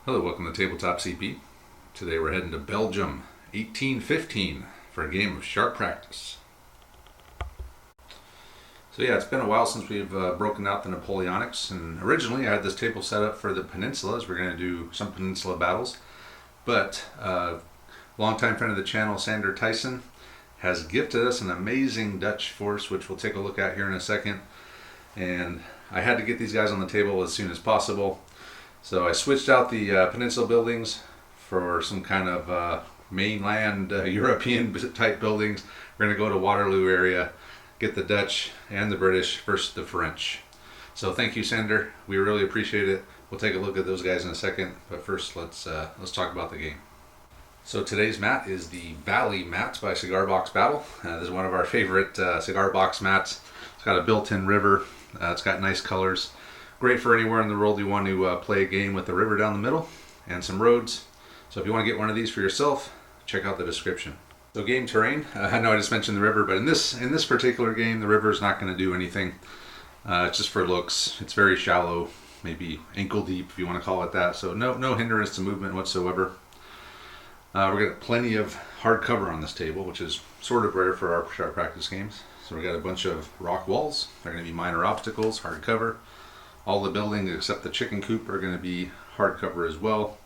Hello, welcome to Tabletop CP. Today we're heading to Belgium, 1815, for a game of sharp practice. So yeah, it's been a while since we've broken out the Napoleonics, and originally I had this table set up for the peninsulas. We're going to do some peninsula battles, but longtime friend of the channel, Sander Tyson, has gifted us an amazing Dutch force, which we'll take a look at here in a second. And I had to get these guys on the table as soon as possible. So I switched out the peninsula buildings for some kind of mainland European type buildings. We're going to go to Waterloo area, get the Dutch and the British versus the French. So thank you, Sander. We really appreciate it. We'll take a look at those guys in a second, but first let's talk about the game. So today's mat is the Valley mat by Cigar Box Battle. This is one of our favorite cigar box mats. It's got a built-in river. It's got nice colors. Great for anywhere in the world you want to play a game with the river down the middle and some roads. So if you want to get one of these for yourself, check out the description. So game terrain, I know I just mentioned the river, but in this particular game, the river is not going to do anything. It's just for looks. It's very shallow, maybe ankle deep if you want to call it that. So no hindrance to movement whatsoever. We're got plenty of hard cover on this table, which is sort of rare for our sharp practice games. So we got a bunch of rock walls. They're going to be minor obstacles, hard cover. All the buildings except the chicken coop are going to be hardcover as well.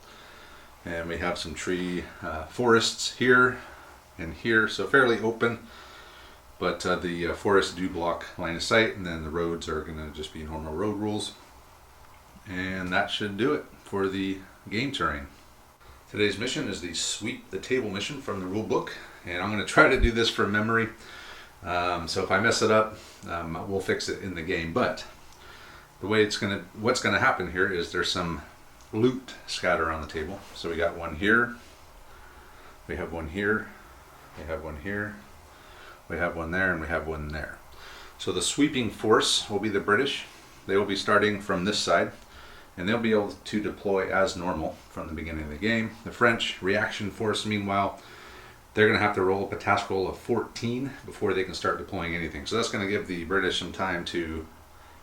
And we have some tree forests here and here, so fairly open. But the forests do block line of sight, and then the roads are going to just be normal road rules. And that should do it for the game terrain. Today's mission is the sweep the table mission from the rule book. And I'm going to try to do this from memory. So if I mess it up, we'll fix it in the game. But the way what's gonna happen here is there's some loot scattered on the table. So we got one here, we have one here, we have one here, we have one there, and we have one there. So the sweeping force will be the British. They will be starting from this side, and they'll be able to deploy as normal from the beginning of the game. The French reaction force, meanwhile, they're going to have to roll up a task roll of 14 before they can start deploying anything. So that's going to give the British some time to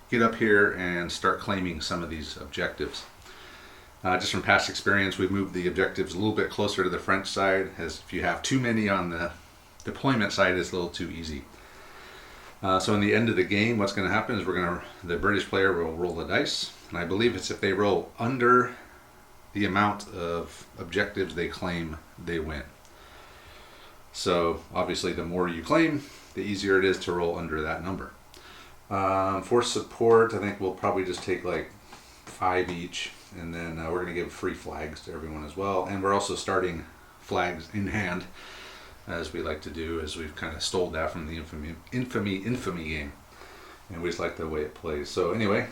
get up here and start claiming some of these objectives. Just from past experience, we've moved the objectives a little bit closer to the French side, as if you have too many on the deployment side, it's a little too easy. So in the end of the game, what's going to happen is the British player will roll the dice, and I believe it's if they roll under the amount of objectives they claim, they win. So obviously the more you claim, the easier it is to roll under that number. For support, I think we'll probably just take like 5 each, and then we're going to give free flags to everyone as well. And we're also starting flags in hand, as we like to do, as we've kind of stole that from the infamy game, and we just like the way it plays. So anyway,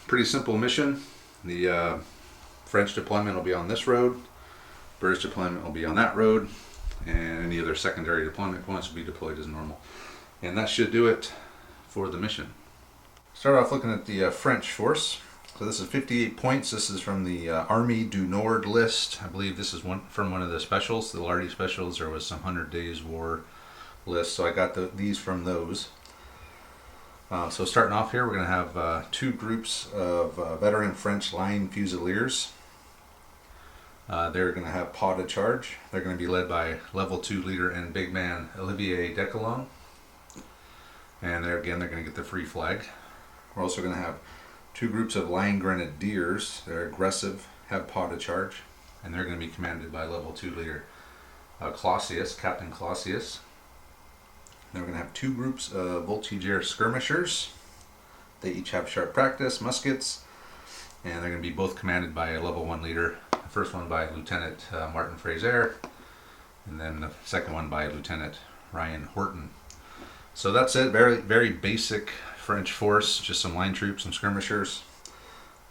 pretty simple mission. The French deployment will be on this road, British deployment will be on that road, and any other secondary deployment points will be deployed as normal. And that should do it for the mission. Start off looking at the French force. So this is 58 points. This is from the Army du Nord list. I believe this is from one of the specials, the Lardy specials. There was some 100 Days War list, so I got these from those. So starting off here, we're going to have 2 groups of veteran French line fusiliers. They're going to have pas de charge. They're going to be led by level 2 leader and big man Olivier Decalon. And they're going to get the free flag. We're also going to have 2 groups of line grenadiers. They're aggressive, have pas de charge, and they're going to be commanded by level 2 leader Clausius, Captain Clausius. Then we're going to have 2 groups of voltigeur skirmishers. They each have sharp practice, muskets, and they're going to be both commanded by a level 1 leader. The first one by Lieutenant Martin Fraser, and then the second one by Lieutenant Ryan Horton. So that's it. Very, very basic French force. Just some line troops, some skirmishers.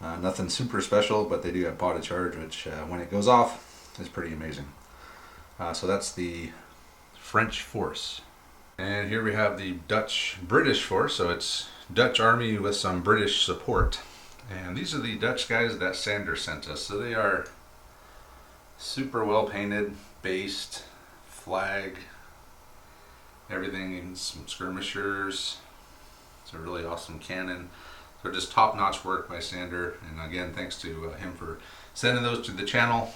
Nothing super special, but they do have pas de charge, which when it goes off is pretty amazing. So that's the French force. And here we have the Dutch-British force. So it's Dutch army with some British support. And these are the Dutch guys that Sander sent us. So they are super well painted, based, flag, everything, in some skirmishers. It's a really awesome cannon. So just top-notch work by Sander, and again, thanks to him for sending those to the channel.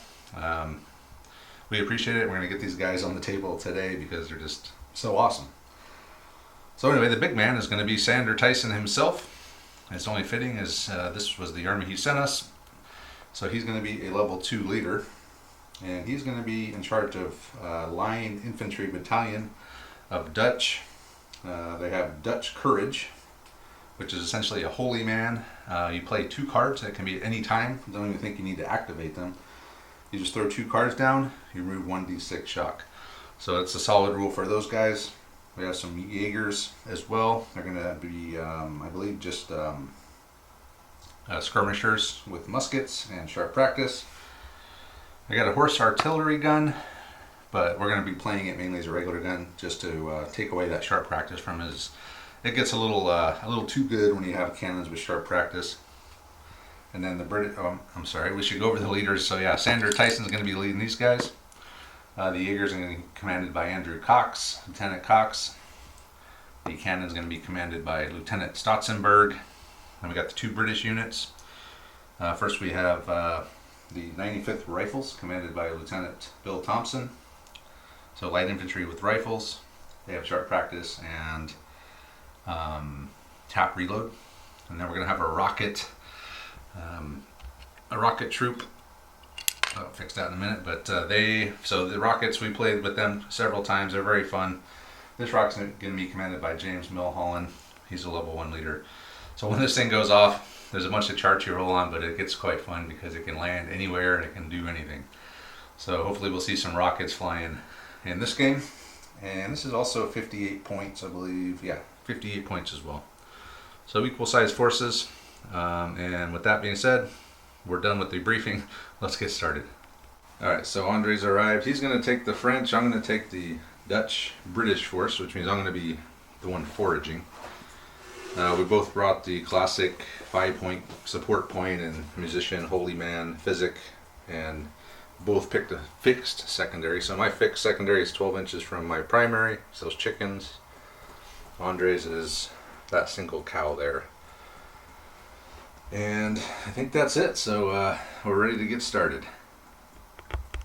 We appreciate it. We're going to get these guys on the table today because they're just so awesome. So anyway, the big man is going to be Sander Tyson himself. It's only fitting as this was the army he sent us. So he's going to be a level 2 leader. And he's going to be in charge of Line Infantry Battalion of Dutch. They have Dutch Courage, which is essentially a holy man. You play 2 cards that can be at any time. Don't even think you need to activate them. You just throw 2 cards down, you remove 1d6 shock. So it's a solid rule for those guys. We have some Jaegers as well. They're going to be, I believe, just skirmishers with muskets and sharp practice. I got a horse artillery gun, but we're going to be playing it mainly as a regular gun just to take away that sharp practice from his. It gets a little too good when you have cannons with sharp practice. And then the British. Oh, I'm sorry. We should go over the leaders. So yeah, Sander Tyson's going to be leading these guys. The Jaegers are going to be commanded by Andrew Cox, Lieutenant Cox. The cannon's going to be commanded by Lieutenant Stotzenberg. And we got the 2 British units. First we have the 95th Rifles, commanded by Lieutenant Bill Thompson. So light infantry with rifles. They have sharp practice and tap reload. And then we're going to have a rocket troop. I'll fix that in a minute. But so the rockets, we played with them several times. They're very fun. This rocket's going to be commanded by James Milholland. He's a level 1 leader. So when this thing goes off, there's a bunch of charts you roll on, but it gets quite fun because it can land anywhere and it can do anything. So hopefully we'll see some rockets flying in this game. And this is also 58 points, I believe. Yeah, 58 points as well. So equal size forces. And with that being said, we're done with the briefing. Let's get started. Alright, so Andre's arrived. He's going to take the French. I'm going to take the Dutch-British force, which means I'm going to be the one foraging. We both brought the classic 5-point support point and musician, holy man, physic, and both picked a fixed secondary. So my fixed secondary is 12 inches from my primary. It's those chickens. Andre's is that single cow there. And I think that's it. So we're ready to get started.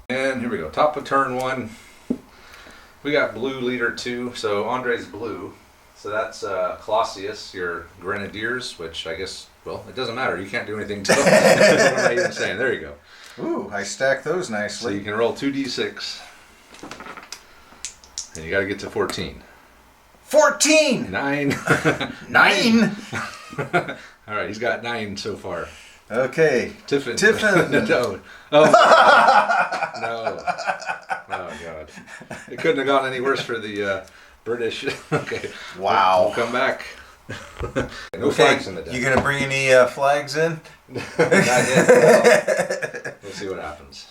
And here we go. Top of turn 1. We got blue leader 2. So Andre's blue. So that's Clausius, your grenadiers, which I guess, well, it doesn't matter. You can't do anything to them. What am I even saying? There you go. Ooh, I stacked those nicely. So you can roll 2d6. And you got to get to 14. 14! 9. 9? All right, he's got 9 so far. Okay. Tiffin. No. Oh, no. Oh, God. It couldn't have gone any worse for the British. Okay. Wow. We'll come back. No Okay, flags in the deck. you gonna bring any flags in? Not yet. We'll see what happens.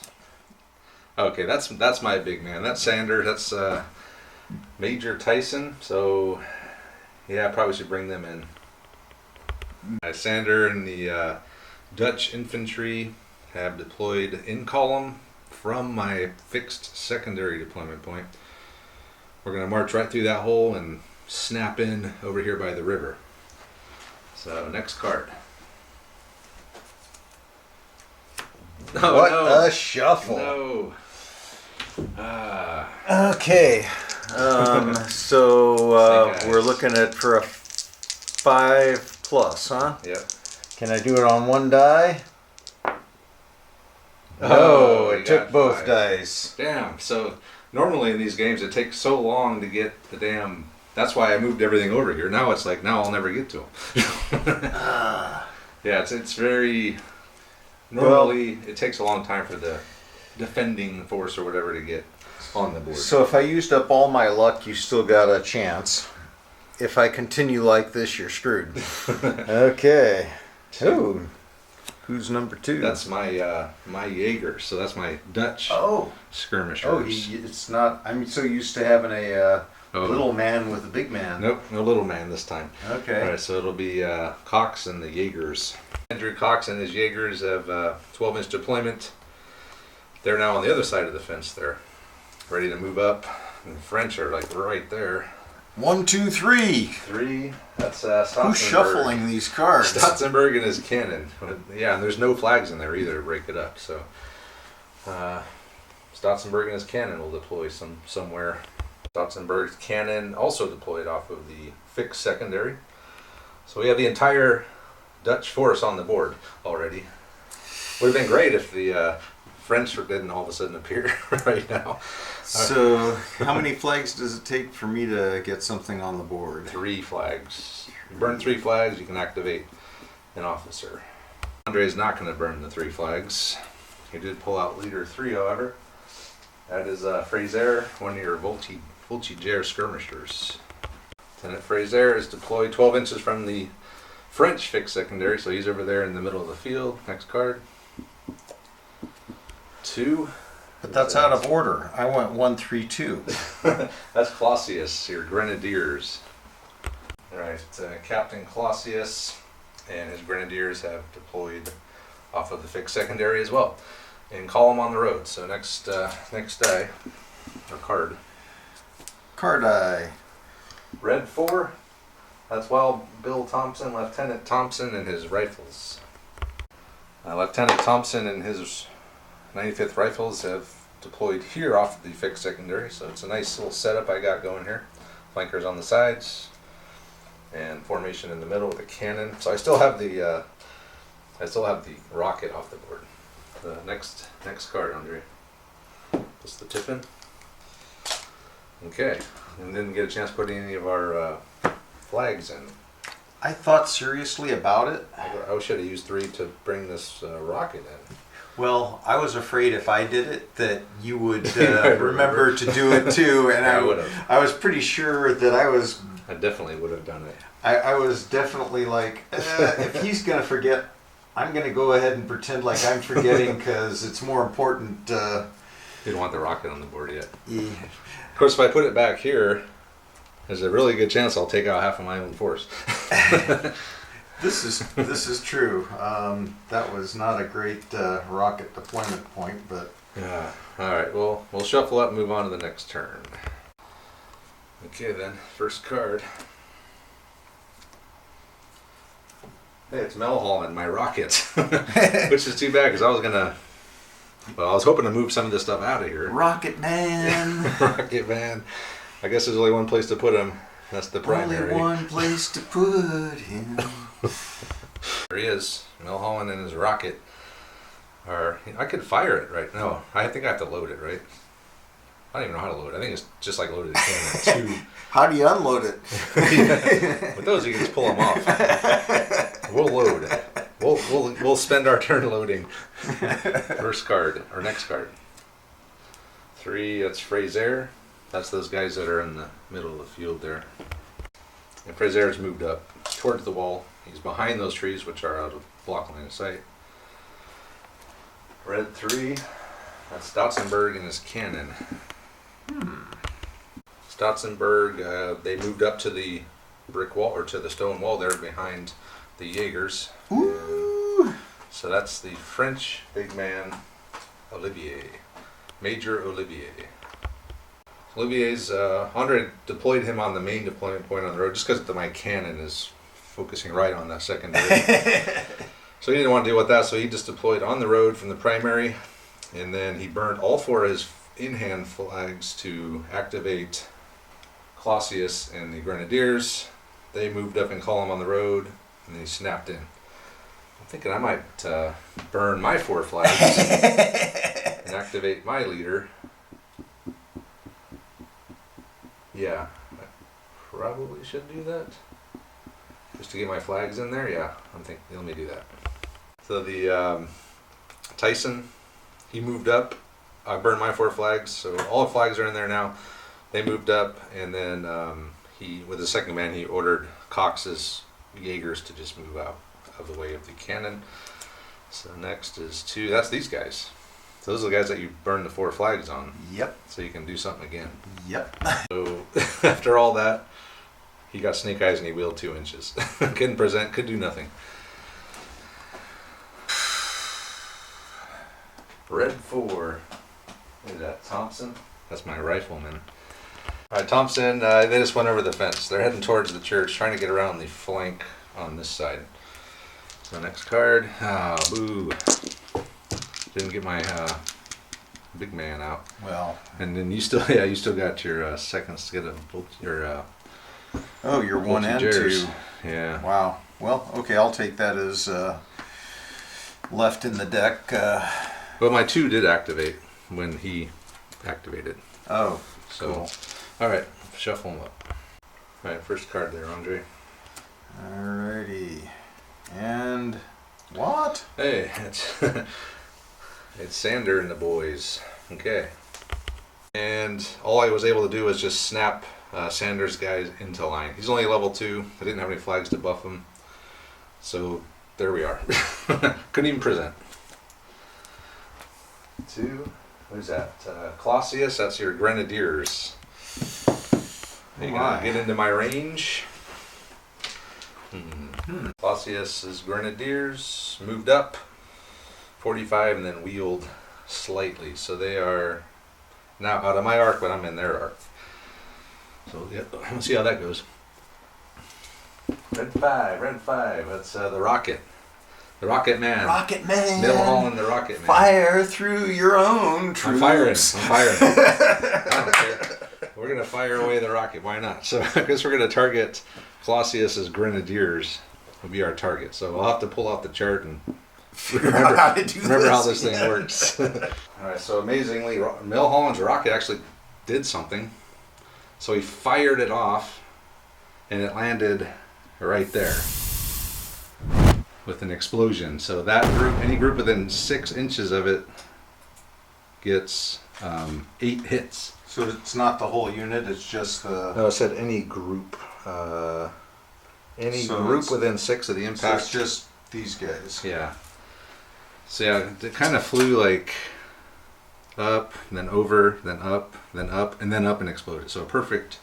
Okay, that's my big man. That's Sander. That's Major Tyson. So yeah, I probably should bring them in. Sander and the Dutch infantry have deployed in column from my fixed secondary deployment point. We're going to march right through that hole and snap in over here by the river. So next card. Oh, what no. A shuffle. No. Okay. So we're looking at for a 5+, huh? Yep. Can I do it on 1 die? Oh, it took both dice. Damn. So normally in these games it takes so long to get the damn. That's why I moved everything over here. Now it's like, now I'll never get to them. Yeah, it's very. Normally it takes a long time for the defending force or whatever to get on the board. So if I used up all my luck, you still got a chance. If I continue like this, you're screwed. Okay. Ooh. Who's number 2? That's my my Jaeger. So that's my Dutch skirmishers. Oh, it's not. I'm so used to having a little man with a big man. Nope, no little man this time. Okay. All right, so it'll be Cox and the Jaegers. Andrew Cox and his Jaegers have 12-inch deployment. They're now on the other side of the fence. They're ready to move up. And the French are like right there. 1, 2, 3. 3. That's Stotzenberg. Who's shuffling these cards? Stotzenberg and his cannon. Yeah, and there's no flags in there either to break it up. So Stotzenberg and his cannon will deploy somewhere. Stotzenberg's cannon also deployed off of the fixed secondary. So we have the entire Dutch force on the board already. Would have been great if the French didn't all of a sudden appear right now. So, how many flags does it take for me to get something on the board? 3 flags. You burn 3 flags, you can activate an officer. Andre is not going to burn the 3 flags. He did pull out leader 3, however. That is Fraser, one of your Voltigeur skirmishers. Lieutenant Fraser is deployed 12 inches from the French fixed secondary, so he's over there in the middle of the field. Next card. 2. But that's out of order. I went 1, 3, 2. That's Clausius, your grenadiers. Alright, Captain Clausius and his grenadiers have deployed off of the fixed secondary as well. In column on the road. So next die, or card. Card eye. Red 4. That's Wild Bill Thompson, Lieutenant Thompson and his rifles. Lieutenant Thompson and his 95th Rifles have deployed here off the fixed secondary, so it's a nice little setup I got going here. Flankers on the sides, and formation in the middle with a cannon. So I still have the rocket off the board. The next card, Andre. Just the tip-in. Okay, and didn't get a chance to put any of our flags in. I thought seriously about it. I should have used 3 to bring this rocket in. Well, I was afraid if I did it that you would remember to do it too, and I would have. I was pretty sure that I definitely would have done it. I was definitely like, if he's gonna forget, I'm gonna go ahead and pretend like I'm forgetting because it's more important. Didn't want the rocket on the board yet. Yeah. Of course, if I put it back here, there's a really good chance I'll take out half of my own force. This is true. That was not a great rocket deployment point, but Yeah. All right. Well, we'll shuffle up and move on to the next turn. Okay, then. First card. Hey, it's Melholland, my rocket, which is too bad because I was hoping to move some of this stuff out of here. Rocket Man. Rocket Man. I guess there's only one place to put him. That's the primary. Only one place to put him. There he is, Melholland and his rocket. I could fire it right now. I think I have to load it, right? I don't even know how to load it. I think it's just like loaded cannon. How do you unload it? With those, you can just pull them off. We'll load. We'll spend our turn loading. First card, or next card. 3, that's Fraser. That's those guys that are in the middle of the field there. And Fraser's moved up towards the wall. He's behind those trees, which are out of block line of sight. Red 3, that's Stotzenberg and his cannon. Stotzenberg, they moved up to the brick wall, or to the stone wall there behind the Jaegers. Ooh. So that's the French big man, Olivier. Major Olivier. Olivier's, Andre deployed him on the main deployment point on the road just because my cannon is focusing right on that secondary. So he didn't want to deal with that, so he just deployed on the road from the primary, and then he burned all 4 of his in-hand flags to activate Clausius and the Grenadiers. They moved up in column on the road, and he snapped in. I'm thinking I might burn my 4 flags and activate my leader. Yeah, I probably should do that. Just to get my flags in there? Yeah, I'm thinking, let me do that. So the Tyson, he moved up. I burned my 4 flags, so all the flags are in there now. They moved up, and then he, with the second man, he ordered Cox's Jaegers to just move out of the way of the cannon. So next is 2, that's these guys. So those are the guys that you burned the 4 flags on. Yep. So you can do something again. Yep. So after all that, he got snake eyes and he wheeled 2 inches. Couldn't present, could do nothing. Red 4. Look at that, Thompson. That's my rifleman. All right, Thompson, they just went over the fence. They're heading towards the church, trying to get around the flank on this side. So next card. Oh, boo. Didn't get my big man out. Well. And then you still, yeah, you still got your second skid of your. Oh, your 1 and 2. Yeah. Wow. Well, okay, I'll take that as left in the deck. Well, my 2 did activate when he activated. Oh, So, cool. All right, shuffle them up. All right, first card there, Andre. Alrighty. And what? Hey, it's it's Sander and the boys. Okay. And all I was able to do was just snap Sanders' guys into line. He's only level 2. I didn't have any flags to buff him. So there we are. Couldn't even present. 2. What is that? Clausius, that's your Grenadiers. Are you going to get into my range? Clausius' Grenadiers moved up 45 and then wheeled slightly. So they are now out of my arc, but I'm in their arc. So yeah, let's see how that goes. Red 5. That's the Rocket. The Rocket Man. Rocket Man. Mill Holland, the Rocket Man. Fire through your own troops. I'm firing. I don't care. We're going to fire away the rocket. Why not? So I guess we're going to target Clausius's Grenadiers will be our target. So I'll have to pull out the chart and remember how this thing works. All right, so amazingly, Mill Holland's rocket actually did something. So he fired it off, and it landed right there with an explosion. So that group, any group within 6 inches of it, gets 8 hits. So it's not the whole unit, it's just the... No, it said any group. Any So group it's- within 6 of the So impact. it's just these guys. Yeah. So yeah, it kind of flew like up, then over, then up, and then up and exploded. So perfect.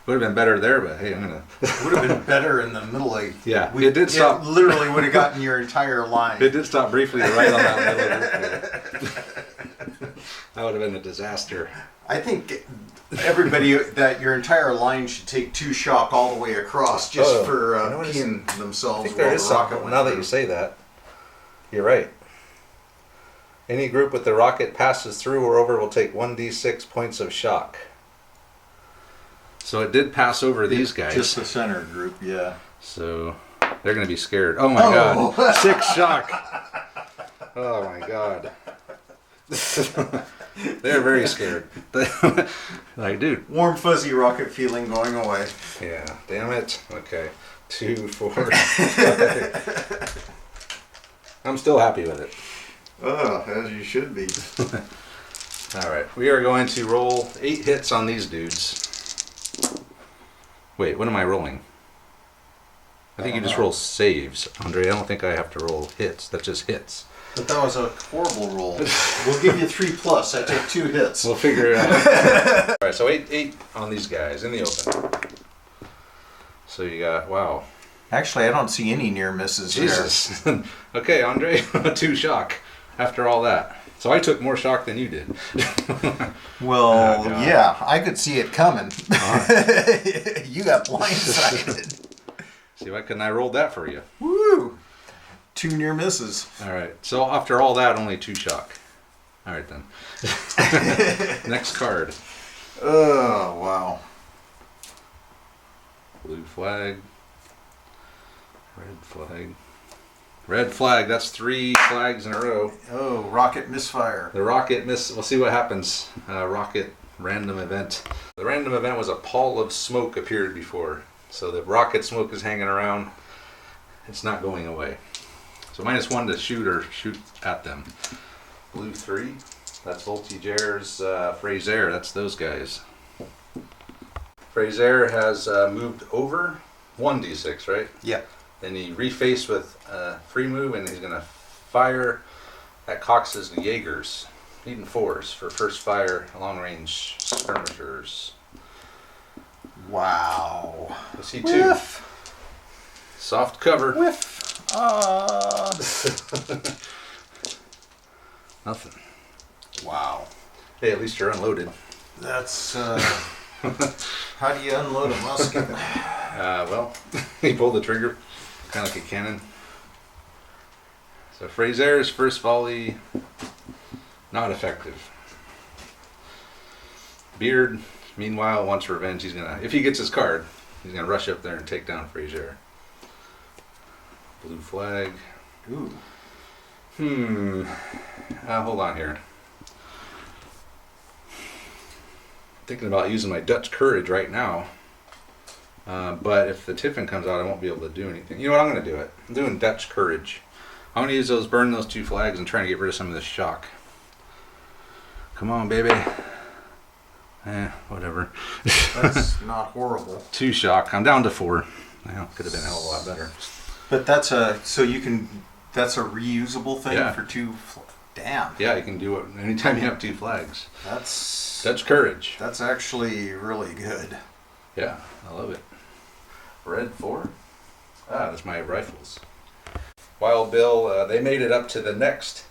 Would have been better there, but hey, I'm gonna. Would have been better in the middle of... Yeah, it did stop. It literally would have gotten your entire line. It did stop briefly right on that middle group. That would have been a disaster. I think everybody, that your entire line should take 2 shock all the way across just for peeing themselves. I think there is something. Now that you say that, you're right. Any group with the rocket passes through or over will take 1d6 points of shock. So it did pass over these guys. Just the center group, yeah. So they're going to be scared. Oh my God. 6 shock. Oh my God. They're very scared. Like, dude. Warm, fuzzy rocket feeling going away. Yeah, damn it. Okay. 2, 4, 5. I'm still happy with it. Oh, as you should be. All right. We are going to roll 8 hits on these dudes. Wait, what am I rolling? I think you just roll saves, Andre. I don't think I have to roll hits. That's just hits. But that was a horrible roll. We'll give you 3+. I take 2 hits. We'll figure it out. All right, so 8 on these guys in the open. So you got, wow. Actually, I don't see any near misses Jesus. Okay, Andre, 2 shock after all that. So I took more shock than you did. Well, Oh, God. yeah, I could see it coming. Right. You got blindsided. See, why couldn't I roll that for you? Woo! 2 near misses. All right, so after all that, only 2 shock. All right, then. Next card. Oh, wow. Blue flag. Red flag. Red flag. That's 3 flags in a row. Oh, rocket misfire. The rocket miss. We'll see what happens. Rocket random event. The random event was a pall of smoke appeared before. So the rocket smoke is hanging around. It's not going away. So -1 to shoot or shoot at them. Blue 3. That's Voltigier's Fraser. That's those guys. Fraser has moved over 1d6, right? Yeah. Then he refaced with free move, and he's going to fire at Cox's Jaegers. Needing 4s for first fire, long range skirmishers. Wow. Let's see 2. Whiff. Soft cover. Whiff. Nothing. Wow. Hey, at least you're unloaded. That's How do you unload a musket? Well, you pull the trigger, kind of like a cannon. So Fraser's first volley, not effective. Beard, meanwhile, wants revenge. He's gonna, if he gets his card, he's gonna rush up there and take down Fraser. Blue flag. Ooh. Hold on here. Thinking about using my Dutch courage right now. But if the Tiffin comes out, I won't be able to do anything. You know what? I'm going to do it. I'm doing Dutch courage. I'm going to use those, burn those 2 flags and try to get rid of some of this shock. Come on, baby. Whatever. That's not horrible. 2 shock. I'm down to 4. Well, could have been a hell of a lot better. But that's a, so you can, that's a reusable thing for 2. Damn. Yeah, you can do it anytime you have 2 flags. That's Dutch courage. That's actually really good. Yeah, I love it. Red 4. That's my rifles. Wild Bill, they made it up to the next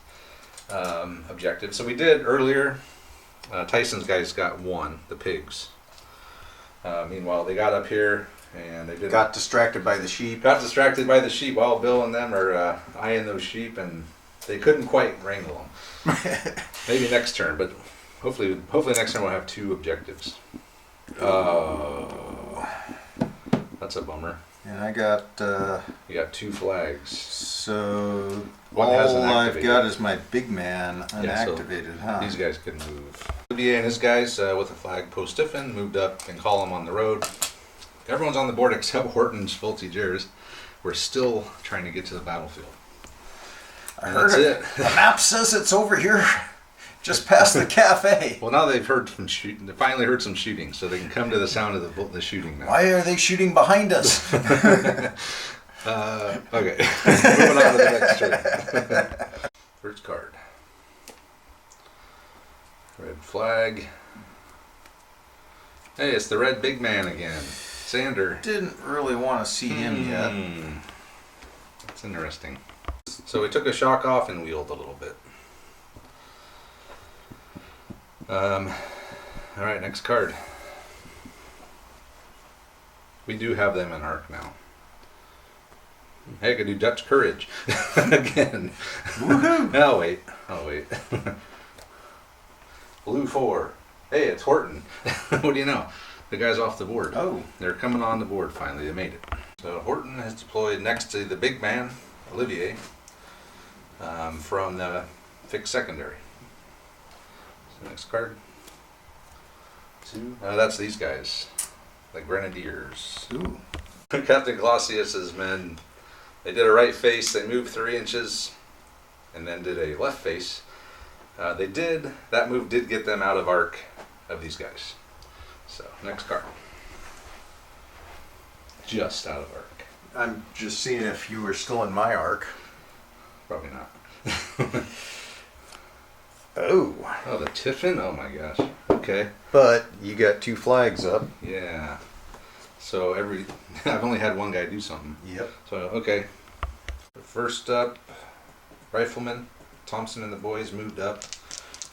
objective. So we did earlier. Tyson's guys got 1, the pigs. Meanwhile, they got up here and they got distracted by the sheep. Got distracted by the sheep. Wild Bill and them are eyeing those sheep, and they couldn't quite wrangle them. Maybe next turn, but hopefully next turn we'll have 2 objectives. That's a bummer. And I got you got 2 flags. So One all hasn't I've activated. got is my big man Yeah, so unactivated, huh? These guys can move. Olivier and his guys with a flag post Tiffin moved up and column on the road. Everyone's on the board except Horton's Fulty Jers. We're still trying to get to the battlefield. I And heard that's it. The map says it's over here, just past the cafe. Well, now they've heard from shooting. They finally heard some shooting, so they can come to the sound of the shooting now. Why are they shooting behind us? Okay, moving on to the next turn. First card. Red flag. Hey, it's the red big man again. Sander. Didn't really want to see him yet. That's interesting. So we took a shock off and wheeled a little bit. Alright, next card. We do have them in arc now. Hey, I could do Dutch courage again. Woohoo! I'll wait. Blue 4. Hey, it's Horton. What do you know? The guy's off the board. Oh. They're coming on the board finally. They made it. So Horton has deployed next to the big man, Olivier, from the fixed secondary. So next card. 2. That's these guys. The Grenadiers. Ooh. Captain Glossius's men, they did a right face, they moved 3 inches, and then did a left face. That move did get them out of arc of these guys. So, next card. Just out of arc. I'm just seeing if you were still in my arc. Probably not. Oh. Oh, the Tiffin? Oh my gosh. Okay. But you got 2 flags up. Yeah. So I've only had one guy do something. Yep. So, okay. First up, Rifleman, Thompson and the boys moved up.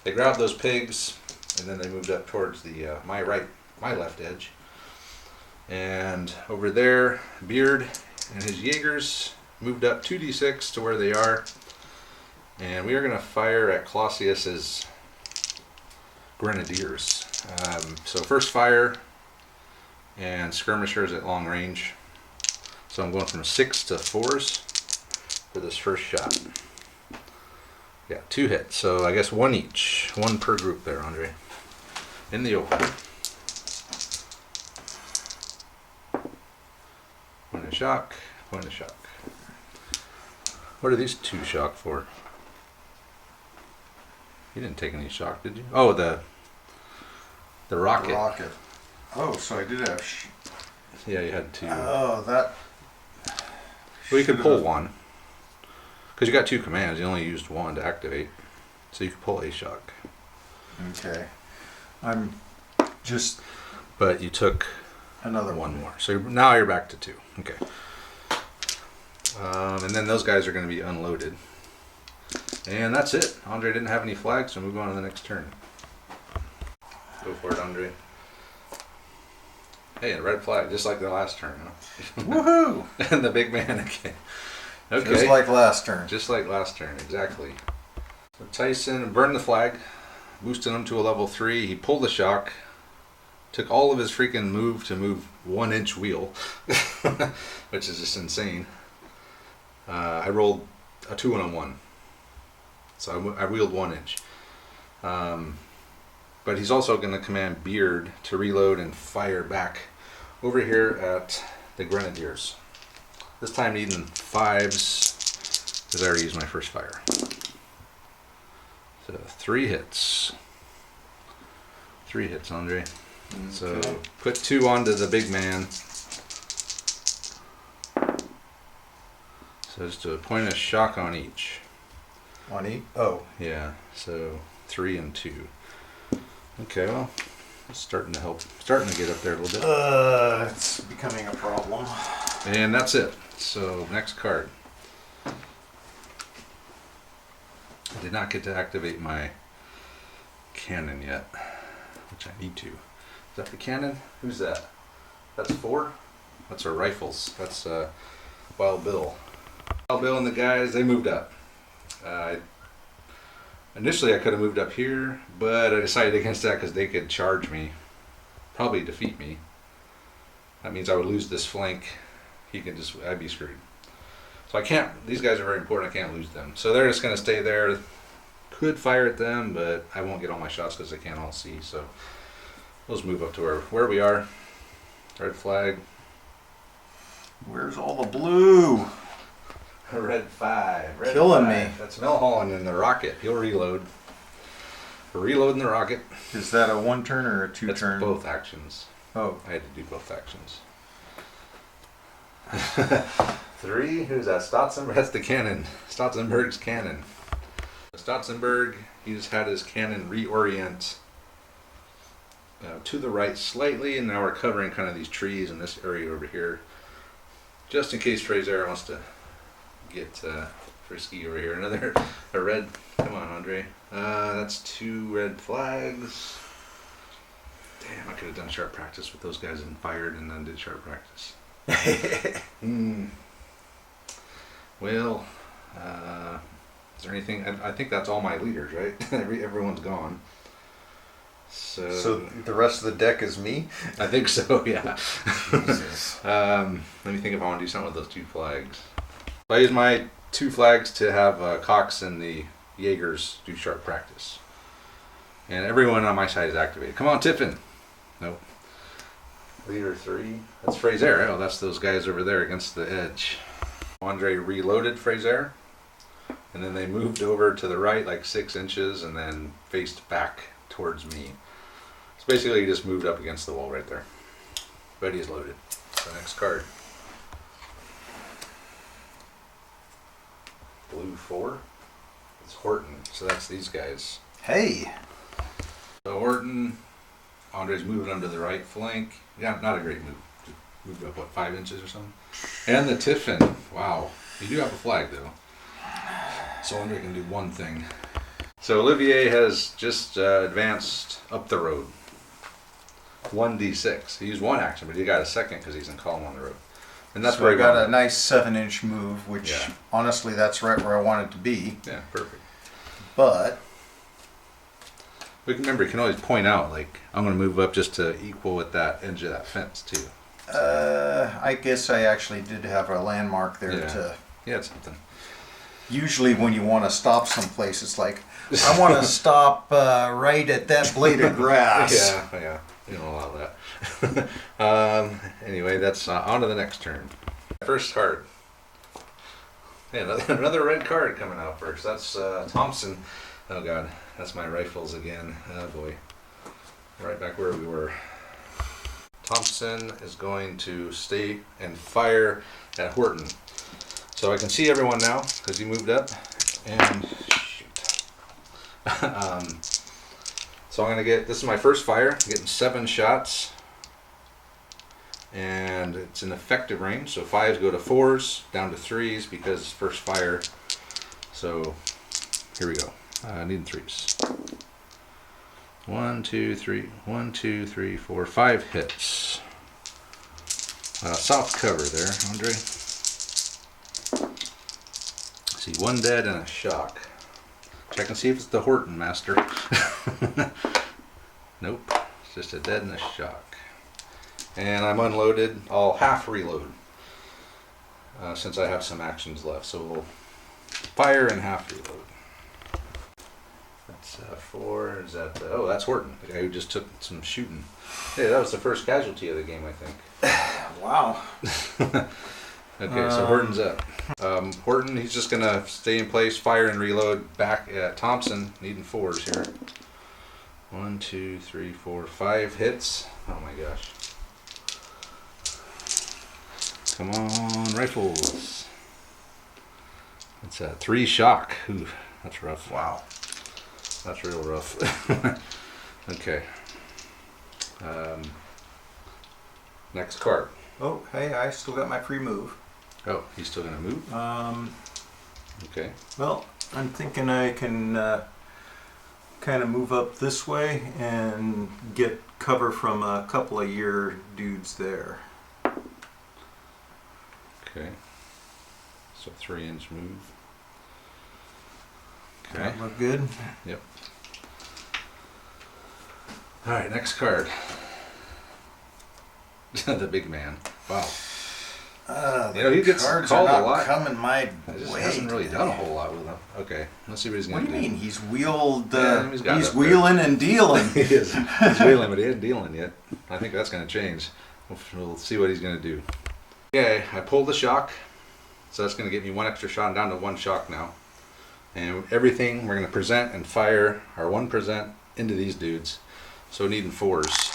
They grabbed those pigs, and then they moved up towards the my left edge. And over there, Beard and his Jaegers moved up 2d6 to where they are. And we are going to fire at Clausius's Grenadiers. So first fire, and skirmishers at long range. So I'm going from 6 to 4s for this first shot. Yeah, 2 hits. So I guess 1 each. 1 per group there, Andre. In the open. Point of shock. Point of shock. What are these 2 shock for? You didn't take any shock, did you? Oh, the rocket. Rocket. Oh, so I did have... Yeah, you had 2. Oh, that... Well, you could pull 1. Because you got 2 commands. You only used 1 to activate. So you could pull a shock. Okay. I'm just... But you took another 1 more. So now you're back to 2. Okay. And then those guys are going to be unloaded. And that's it. Andre didn't have any flags, so move on to the next turn. Go for it, Andre. Hey, a red flag, just like the last turn, huh? Woohoo! And the big man again. Okay. Just like last turn. Just like last turn, exactly. So Tyson burned the flag, boosted him to a level 3. He pulled the shock, took all of his freaking move to move 1 inch wheel, which is just insane. I rolled a 2 and a 1. So I wheeled 1 inch. But he's also going to command Beard to reload and fire back over here at the Grenadiers. This time needing 5s, because I already used my first fire. So 3 hits. 3 hits, Andre. Okay. So put 2 onto the big man. So just a point of shock on each. On each? Oh. Yeah, so 3 and 2. Okay, well, it's starting to help. Starting to get up there a little bit. It's becoming a problem. And that's it. So next card. I did not get to activate my cannon yet, which I need to. Is that the cannon? Who's that? That's 4? That's our rifles. That's Wild Bill. Wild Bill and the guys, they moved up. Initially, I could have moved up here, but I decided against that because they could charge me, probably defeat me. That means I would lose this flank. I'd be screwed. So I can't. These guys are very important. I can't lose them. So they're just going to stay there. Could fire at them, but I won't get all my shots because they can't all see. So let's move up to where we are. Red flag. Where's all the blue? Red 5. Red Killing 5. me. That's Milholland in the rocket. He'll reload. We're reloading the rocket. Is that a 1 turn or a 2 That's turn? both actions. Oh. I had to do both actions. 3. Who's that? Stotzenberg. That's the cannon. Stotzenberg's cannon. Stotzenberg, he just had his cannon reorient to the right slightly, and now we're covering kind of these trees in this area over here, just in case Fraser wants to get frisky over here. A red. Come on, Andre. That's 2 red flags. Damn, I could have done sharp practice with those guys and fired and then did sharp practice. Well, is there anything? I think that's all my leaders, right? Everyone's gone. So the rest of the deck is me? I think so, yeah. Jesus. Let me think if I want to do something with those 2 flags. I use my 2 flags to have Cox and the Jaegers do sharp practice. And everyone on my side is activated. Come on, Tiffin. Nope. Leader 3. That's Fraser. Oh, that's those guys over there against the edge. Andre reloaded Fraser. And then they moved over to the right like 6 inches and then faced back towards me. So basically he just moved up against the wall right there. But he's loaded. So next card. Blue 4. It's Horton. So that's these guys. Hey. So Horton, Andre's moving them to the right flank. Yeah, not a great move. Moved up, 5 inches or something? And the Tiffin. Wow. You do have a flag, though. So Andre can do one thing. So Olivier has just advanced up the road. 1d6. He used 1 action, but he got a second because he's in column on the road. And that's So where I got a nice 7-inch move, which Yeah. honestly, that's right where I want it to be. Yeah, perfect. But Remember, you can always point out, like, I'm going to move up just to equal with that edge of that fence, too. I guess I actually did have a landmark there to. Yeah, it's something. Usually, when you want to stop someplace, it's like I want to stop right at that blade of grass. Yeah. You don't allow that. Anyway, that's on to the next turn. First card. Yeah, another red card coming out first. That's Thompson. Oh god, that's my rifles again. Oh boy. Right back where we were. Thompson is going to stay and fire at Horton. So I can see everyone now because he moved up. And shoot. So I'm going to get, this is my first fire. I'm getting 7 shots. And it's an effective range. So 5s go to 4s, down to 3s because first fire. So here we go. I need 3s. 1, 2, 3, 1, 2, 3, 4, 5 hits. Soft cover there, Andre. See, one dead and a shock. Check and see if it's the Horton Master. Nope, it's just a dead and a shock. And I'm unloaded. I'll half reload since I have some actions left. So we'll fire and half reload. That's 4. Is that oh, that's Horton, the guy who just took some shooting. Hey, that was the first casualty of the game, I think. Wow. Okay, so Horton's up. Horton, he's just gonna stay in place, fire and reload. Back at Thompson, needing 4s here. 1, 2, 3, 4, 5 hits. Oh my gosh. Come on, rifles. It's a 3 shock. Ooh, that's rough. Wow. That's real rough. Okay. Next card. Oh, hey, I still got my free move. Oh, he's still gonna move? Okay. Well, I'm thinking I can kind of move up this way and get cover from a couple of your dudes there. Okay. So 3-inch move. Okay. That look good? Yep. Alright, next card. The big man. Wow. You know, he gets cards called are a not lot. coming my He just way. hasn't really done a whole lot with them. Okay, let's see what he's What going do to you do. mean? He's wheeled. Yeah, he's got it he's up there. wheeling and dealing. He is. He's wheeling, but he ain't dealing yet. I think that's going to change. We'll see what he's going to do. Okay, I pulled the shock. So that's going to get me 1 extra shot. I'm down to 1 shock now. And everything we're going to present and fire our 1% into these dudes. So needing 4s.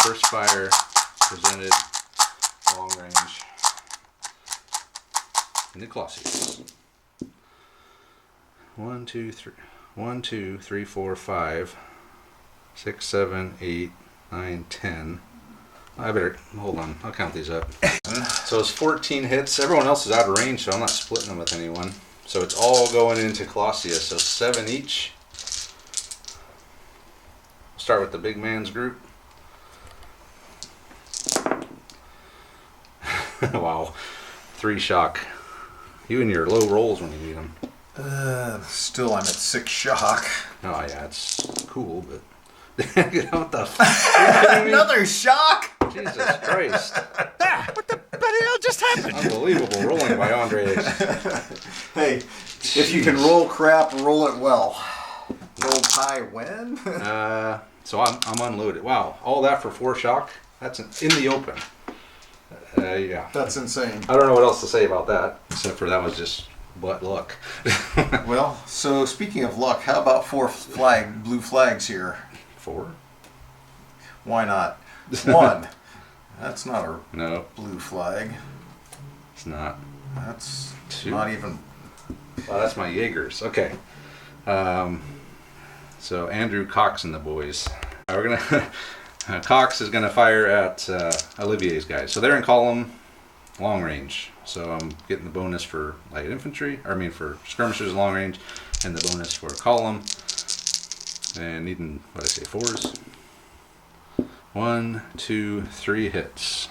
First fire, presented, long range. Into Clausius. 1, 2, 3. 1, 2, 3, 4, 5, 6, 7, 8, 9, 10. I better hold on. I'll count these up. So it's 14 hits. Everyone else is out of range, so I'm not splitting them with anyone. So it's all going into Clausius. So 7 each. Start with the big man's group. Wow, 3 shock. You and your low rolls when you need them. Still, I'm at 6 shock. Oh yeah, it's cool, but what the fuck? Another shock. Jesus Christ! What the bloody hell just happened? Unbelievable rolling by Andre. Hey, if you can roll crap, roll it well. Roll high when? So I'm unloaded. Wow, all that for 4 shock? That's in the open. Yeah. That's insane. I don't know what else to say about that, except for that was just butt luck. Well, so speaking of luck, how about 4 blue flags here? 4? Why not? 1. That's not a No, blue flag. it's not. That's 2. not even. Well, that's my Jaegers. Okay. So Andrew, Cox, and the boys. We're gonna. Cox is gonna fire at Olivier's guys. So they're in column, long range. So I'm getting the bonus for light infantry. Or I mean for skirmishers long range, and the bonus for column. And needing what I say 4s. 1, 2, 3 hits.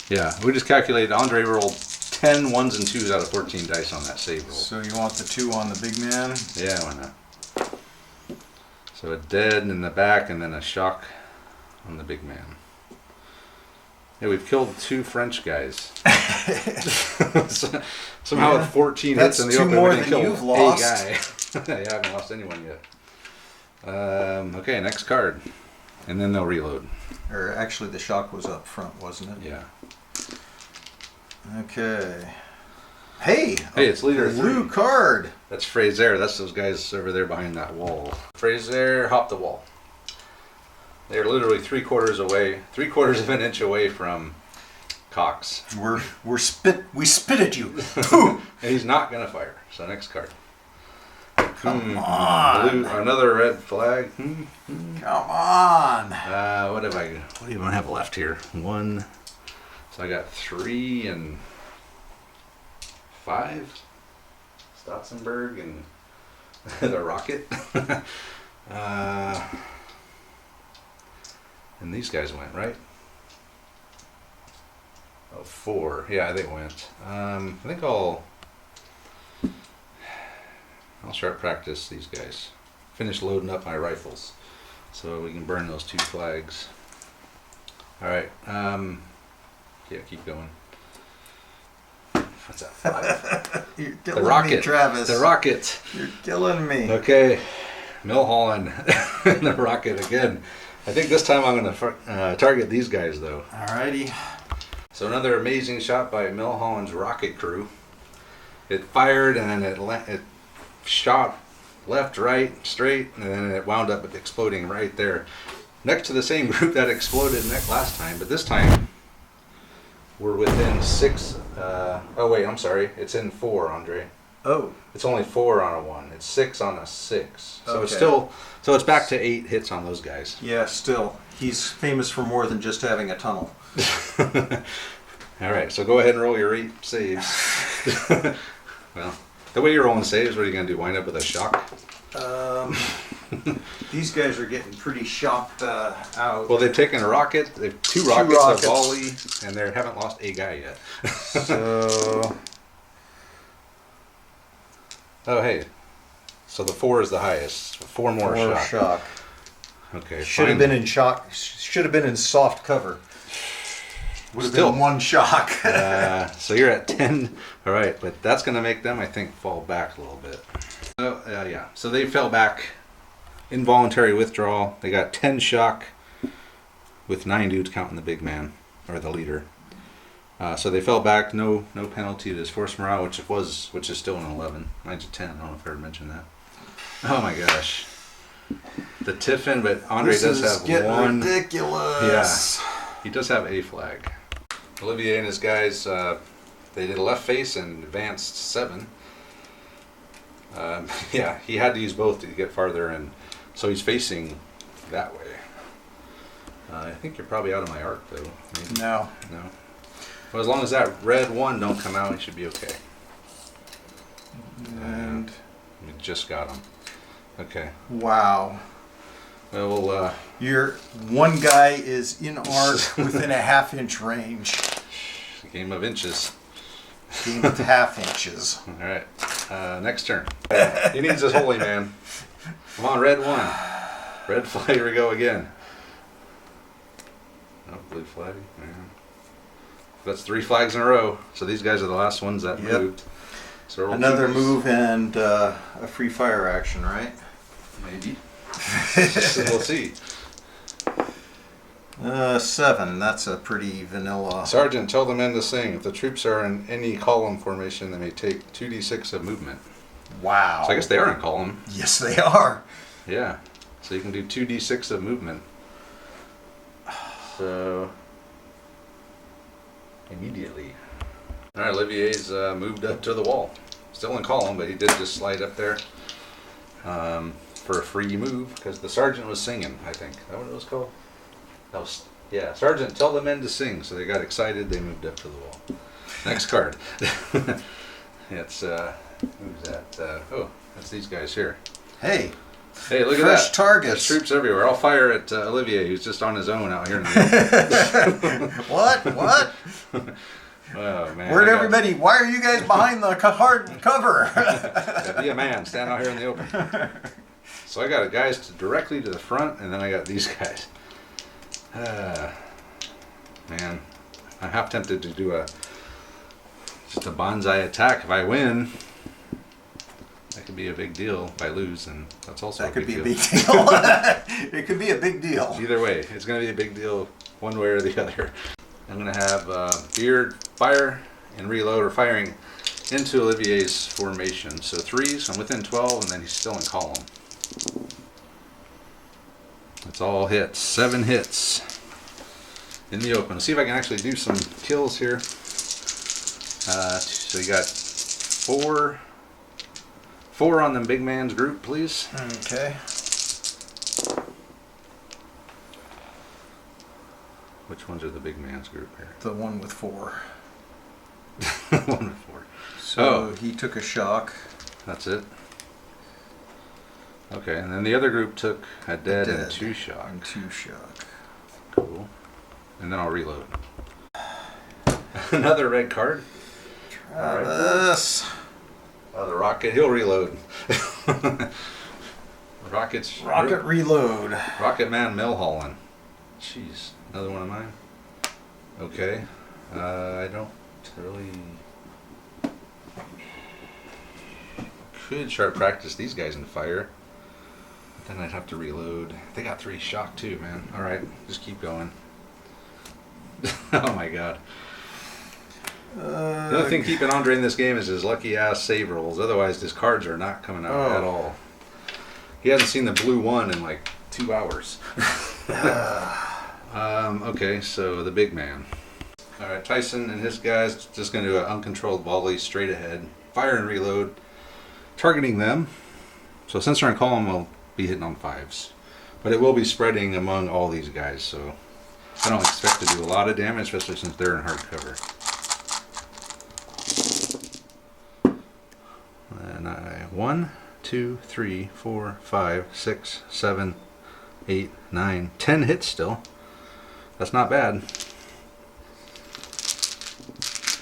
Yeah, we just calculated. Andre rolled 10 1s and 2s out of 14 dice on that save roll. So you want the 2 on the big man? Yeah, why not? So a dead in the back and then a shock on the big man. Yeah, we've killed 2 French guys. Somehow with 14 hits in the open, more we didn't than kill you've lost. a guy. Yeah, I haven't lost anyone yet. Okay, next card. And then they'll reload. Or actually, the shock was up front, wasn't it? Yeah. Okay. Hey, It's leader blue 3. card. That's Fraser. That's those guys over there behind that wall. Fraser, hop the wall. They're literally 3/4 away, 3/4 of an inch away from Cox. We spit at you. And he's not gonna fire. So next card. Come on. Blue, another red flag. Come on. What do I even have left here? 1. So I got 3 and 5. Stotzenberg and the rocket. And these guys went, right? Oh, 4. Yeah, they went. I think I'll start practice these guys. Finish loading up my rifles so we can burn those 2 flags. All right. Yeah, keep going. What's that? 5. You're The killing rocket, me, Travis. The rocket. You're killing me. Okay, Milholland and the rocket again. I think this time I'm going to target these guys though. Alrighty. So another amazing shot by Milholland's rocket crew. It fired and then it shot left, right, straight, and then it wound up exploding right there, next to the same group that exploded last time. But this time we're within 6. Oh wait, I'm sorry. It's in 4, Andre. Oh. It's only 4 on a 1. It's 6 on a 6. So it's Okay. still, so it's back to 8 hits on those guys. Yeah, still. He's famous for more than just having a tunnel. All right, so go ahead and roll your 8 saves. Well, the way you're rolling saves, what are you going to do? Wind up with a shock? These guys are getting pretty shocked out. Well, they've taken a rocket. They've 2 rockets, rockets. a volley, and they haven't lost a guy yet. So Oh, hey. So the 4 is the highest. 4 more 4 shock. shock. Okay. Should have fine. been in shock. Should have been in soft cover. Would have Still. been 1 shock. So you're at 10. All right, but that's going to make them, I think, fall back a little bit. So, yeah. So they fell back. Involuntary withdrawal. They got 10 shock with 9 dudes counting the big man or the leader. So they fell back. No penalty to his force morale, which is still an 11. Mine's a 10. I don't know if I ever mentioned that. Oh my gosh. The Tiffin, but Andre This does is have getting 1. ridiculous. Yeah. He does have a flag. Olivier and his guys, they did a left face and advanced 7. Yeah, he had to use both to get farther, and so he's facing that way. I think you're probably out of my arc, though. Maybe. No. No. Well, as long as that red 1 don't come out, it should be okay. And We just got him. Okay. wow. Well, we'll Your one guy is in arc within a half-inch range. game of inches. Game with half inches. All right. Next turn. He needs his holy man. Come on, red 1. Red flag. Here we go again. Oh, blue flag. Yeah. That's 3 flags in a row. So these guys are the last ones that Yep. moved. So roll Another 2s. move and a free fire action, right? Maybe. We'll see. 7. That's a pretty vanilla. Sergeant, tell the men to sing. If the troops are in any column formation, they may take 2d6 of movement. Wow. So I guess they are in column. Yes, they are. Yeah. So you can do 2d6 of movement. So immediately. All right, Olivier's moved up to the wall. Still in column, but he did just slide up there for a free move because the sergeant was singing. I think is that what it was called. That was, yeah. Sergeant, tell the men to sing. So they got excited. They moved up to the wall. Next card. It's who's that? Oh, that's these guys here. Hey, Hey, look at fresh that. targets. There's troops everywhere. I'll fire at Olivier, who's just on his own out here in the What? What? Oh, man. Where'd I got- everybody? Why are you guys behind the hard cover? Yeah, be a man. Stand out here in the open. So I got guys directly to the front, and then I got these guys. Man, I'm half tempted to do just a bonsai attack. If I win, that could be a big deal. If I lose, then that's also That a could big be a deal. big deal. It could be a big deal. Either way, it's going to be a big deal one way or the other. I'm going to have Beard fire and reload, or firing into Olivier's formation. So 3s, I'm within 12, and then he's still in column. That's all hits. 7 hits in the open. Let's see if I can actually do some kills here. So you got 4 on the big man's group, please. Okay. Which ones are the big man's group here? The one with 4. 1 to 4. So he took a shock. That's it. Okay, and then the other group took a dead and Dead. 2 shock. And 2 shock. Cool. And then I'll reload. Another red card. Travis. Oh, the rocket. He'll reload. Rockets. Rocket reload. Rocket Man Milholland. Jeez. Another one of mine. Okay. I don't really... Could sharp practice these guys in fire. But then I'd have to reload. They got 3 shock too, man. Alright. Just keep going. Oh my god. The only thing keeping Andre in this game is his lucky ass save rolls. Otherwise, his cards are not coming out at all. He hasn't seen the blue one in like 2 hours. Okay, so the big man. Alright, Tyson and his guys just going to do an uncontrolled volley straight ahead. Fire and reload. Targeting them. So since they're in column, we'll be hitting on 5s. But it will be spreading among all these guys, so I don't expect to do a lot of damage, especially since they're in hard cover. And 1, 2, 3, 4, 5, 6, 7, 8, 9, 10 hits still. That's not bad.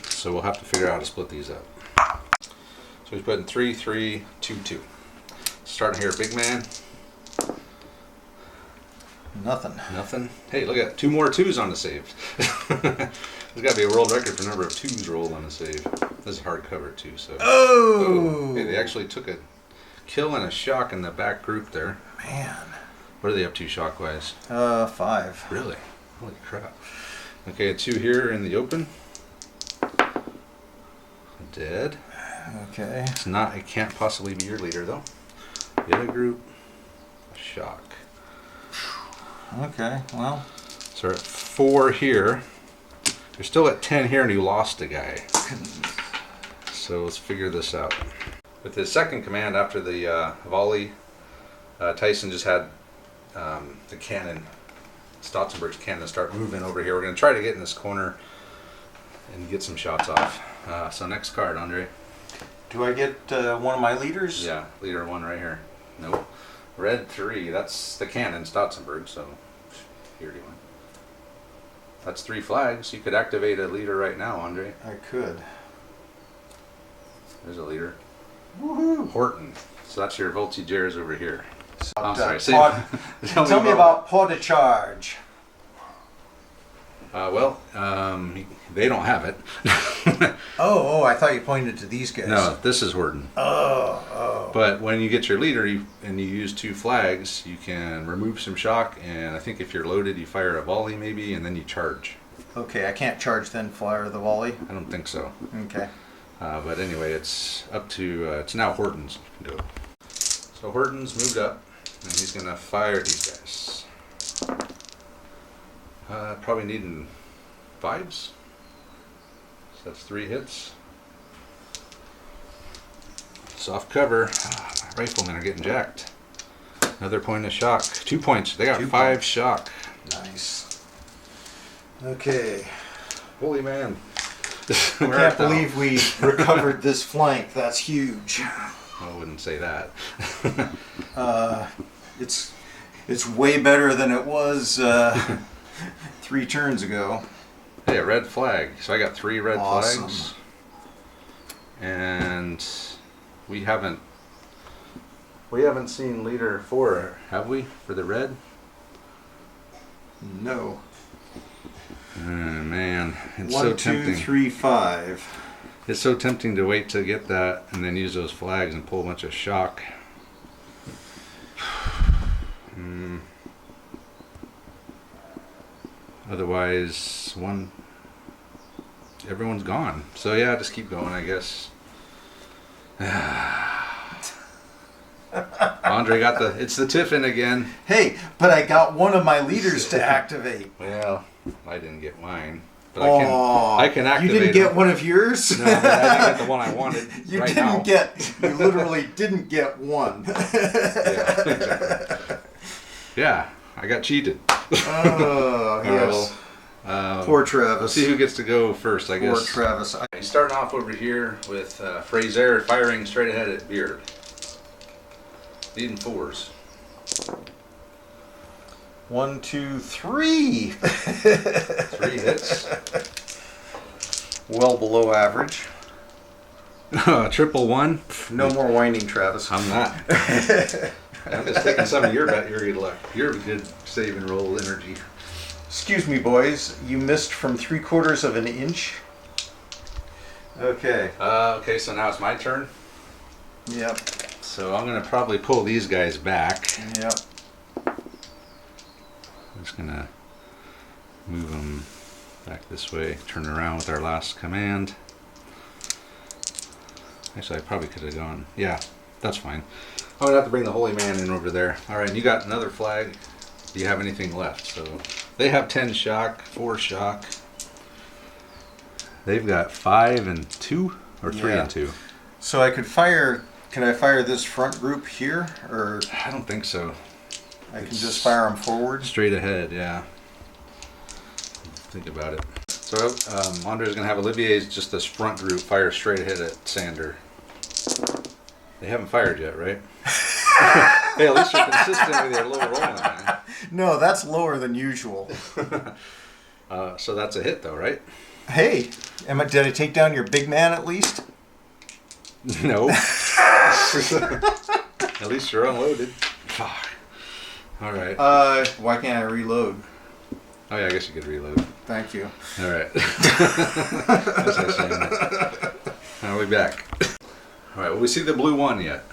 So we'll have to figure out how to split these up. So he's putting 3, 3, 2, 2. Starting here, big man. Nothing. Nothing. Hey, look at 2 more 2s on the save. There's got to be a world record for the number of 2s rolled on the save. This is hard cover too, so. Oh! Hey, they actually took a kill and a shock in the back group there. Man. What are they up to shock wise? 5. Really? Holy crap. Okay, a 2 here in the open. Dead. Okay. It's not, it can't possibly be your leader though. The other group, a shock. Okay, well. So we're at 4 here. You're still at 10 here and you lost a guy. So let's figure this out. With his second command after the volley, Tyson just had the cannon, Stotzenberg's cannon, start moving over here. We're going to try to get in this corner and get some shots off. So next card, Andre. Do I get one of my leaders? Yeah, leader 1 right here. Nope. Red 3, that's the cannon, Stotzenberg, so here you went. That's 3 flags. You could activate a leader right now, Andre. I could. There's a leader. Woohoo! Horton. So that's your Voltigeurs over here. I'm sorry. Tell me about pot de charge. Well, they don't have it. Oh, I thought you pointed to these guys. No, this is Horton. Oh. But when you get your leader and you use 2 flags, you can remove some shock, and I think if you're loaded, you fire a volley maybe, and then you charge. Okay, I can't charge then fire the volley? I don't think so. Okay. But anyway, it's up to, it's now Horton's can do it. So Horton's moved up, and he's going to fire these guys. Probably needing 5s. So that's 3 hits. Soft cover. My riflemen are getting jacked. Another point of shock. 2 points. They got 5 shock. Nice. Okay. Holy man. I can't believe we recovered this flank. That's huge. I wouldn't say that. It's way better than it was 3 turns ago. Hey, a red flag. So I got 3 red Awesome. flags. And we haven't seen leader 4, have we? For the red? No. Oh, man, it's 1, so 2, tempting. 3, 5. It's so tempting to wait to get that and then use those flags and pull a bunch of shock. Otherwise, everyone's gone. So yeah, just keep going, I guess. Andre got it's the Tiffin again. Hey, but I got one of my leaders to activate. Well, I didn't get mine. But Oh, I can activate You didn't get them. one of yours? No, but I didn't get the one I wanted. You right didn't now. You literally didn't get one. Yeah, exactly. Yeah, I got cheated. Oh, yes. Poor Travis. Let's see who gets to go first, I Poor guess. Travis. He's starting off over here with Fraser firing straight ahead at Beard. Needing 4s. 1, 2, 3. 3 hits. well below average. Triple one. No more whining, Travis. I'm not. I'm just taking some of your good luck. Your good save and roll energy. Excuse me, boys. You missed from 3/4 of an inch. Okay. Okay, so now it's my turn. Yep. So I'm gonna probably pull these guys back. Yep. I'm just gonna move them back this way. Turn around with our last command. Actually, I probably could have gone. Yeah, that's fine. I'm gonna have to bring the holy man in over there. All right, and you got another flag. Do you have anything left? So they have 10 shock, 4 shock. They've got 5 and 2, or 3 Yeah. and 2. So I could fire. Can I fire this front group here, or I don't think so. I can just fire them forward? Straight ahead, yeah. Think about it. So Andre's gonna have Olivier's just this front group fire straight ahead at Sander. They haven't fired yet, right? Hey, at least you're consistent with your low rolling, man. No, that's lower than usual. So that's a hit, though, right? Hey, did I take down your big man at least? No. At least you're unloaded. Fuck. All right. Why can't I reload? Oh yeah, I guess you could reload. Thank you. All right. As I say. Now we're back. All right. Will we see the blue one yet?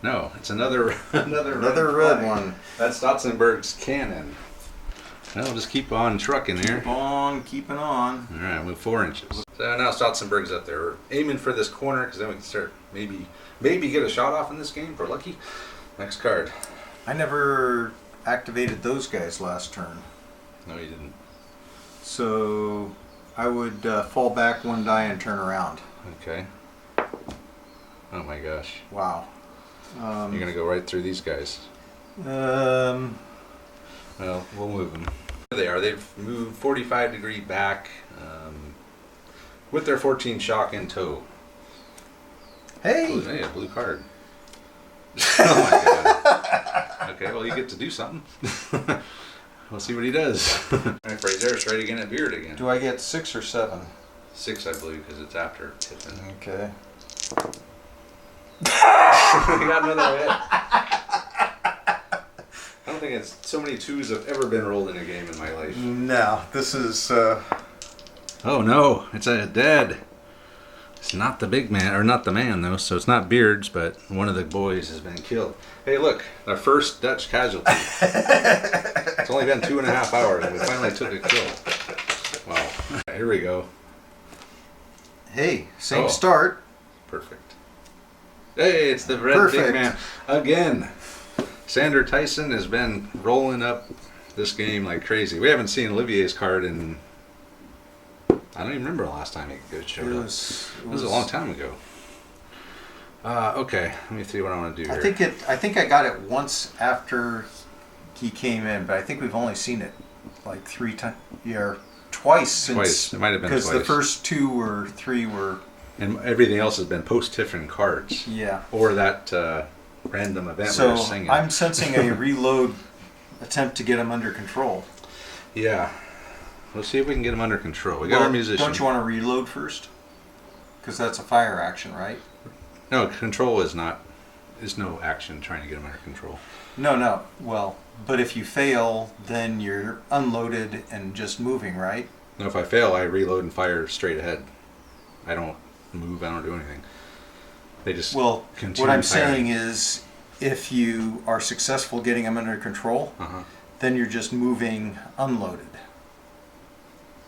No, it's another Red flag. one. That's Stotzenberg's cannon. Well, we'll just keep on trucking here. Keep on keeping on. All right, move 4 inches. So now Stotzenberg's up there. We're aiming for this corner because then we can start maybe get a shot off in this game if we're lucky. Next card. I never activated those guys last turn. No, you didn't. So I would fall back 1 die and turn around. Okay. Oh my gosh. Wow. You're gonna go right through these guys. Well, we'll move them. There they are. They've moved 45-degree back with their 14 shock in tow. Hey! Oh, hey, a blue card. Oh my god. Okay, well, you get to do something. We'll see what he does. All right, Fraser, straight again at Beard again. Do I get 6 or 7? 6, I believe, because it's after Tiffin. Okay. We got another hit. I don't think it's so many 2s have ever been rolled in a game in my life. No, this is. Oh no, it's a dead. It's not the big man, or not the man though, so it's not Beards, but one of the boys has been killed. Hey look, our first Dutch casualty. It's only been 2.5 hours and we finally took a kill. Wow. Right, here we go. Hey, same Oh. start. Perfect. Hey, it's the red Perfect. big man again. Sander Tyson has been rolling up this game like crazy. We haven't seen Olivier's card in. I don't even remember the last time he showed up. It was a long time ago. Okay, let me see what I want to do here. I think I got it once after he came in, but I think we've only seen it like 3 times. Yeah, twice since. Twice. It might have been because twice. the first 2 or 3 were. And everything else has been post-Tiffin cards. Yeah. Or that random event we So were singing. I'm sensing a reload attempt to get him under control. Yeah. Let's see if we can get him under control. We got our musician. Don't you want to reload first? Because that's a fire action, right? No, control is no action trying to get him under control. No. Well, but if you fail, then you're unloaded and just moving, right? No, if I fail, I reload and fire straight ahead. I don't move. I don't do anything. They just continue what I'm firing. saying is, if you are successful getting them under control, then you're just moving unloaded.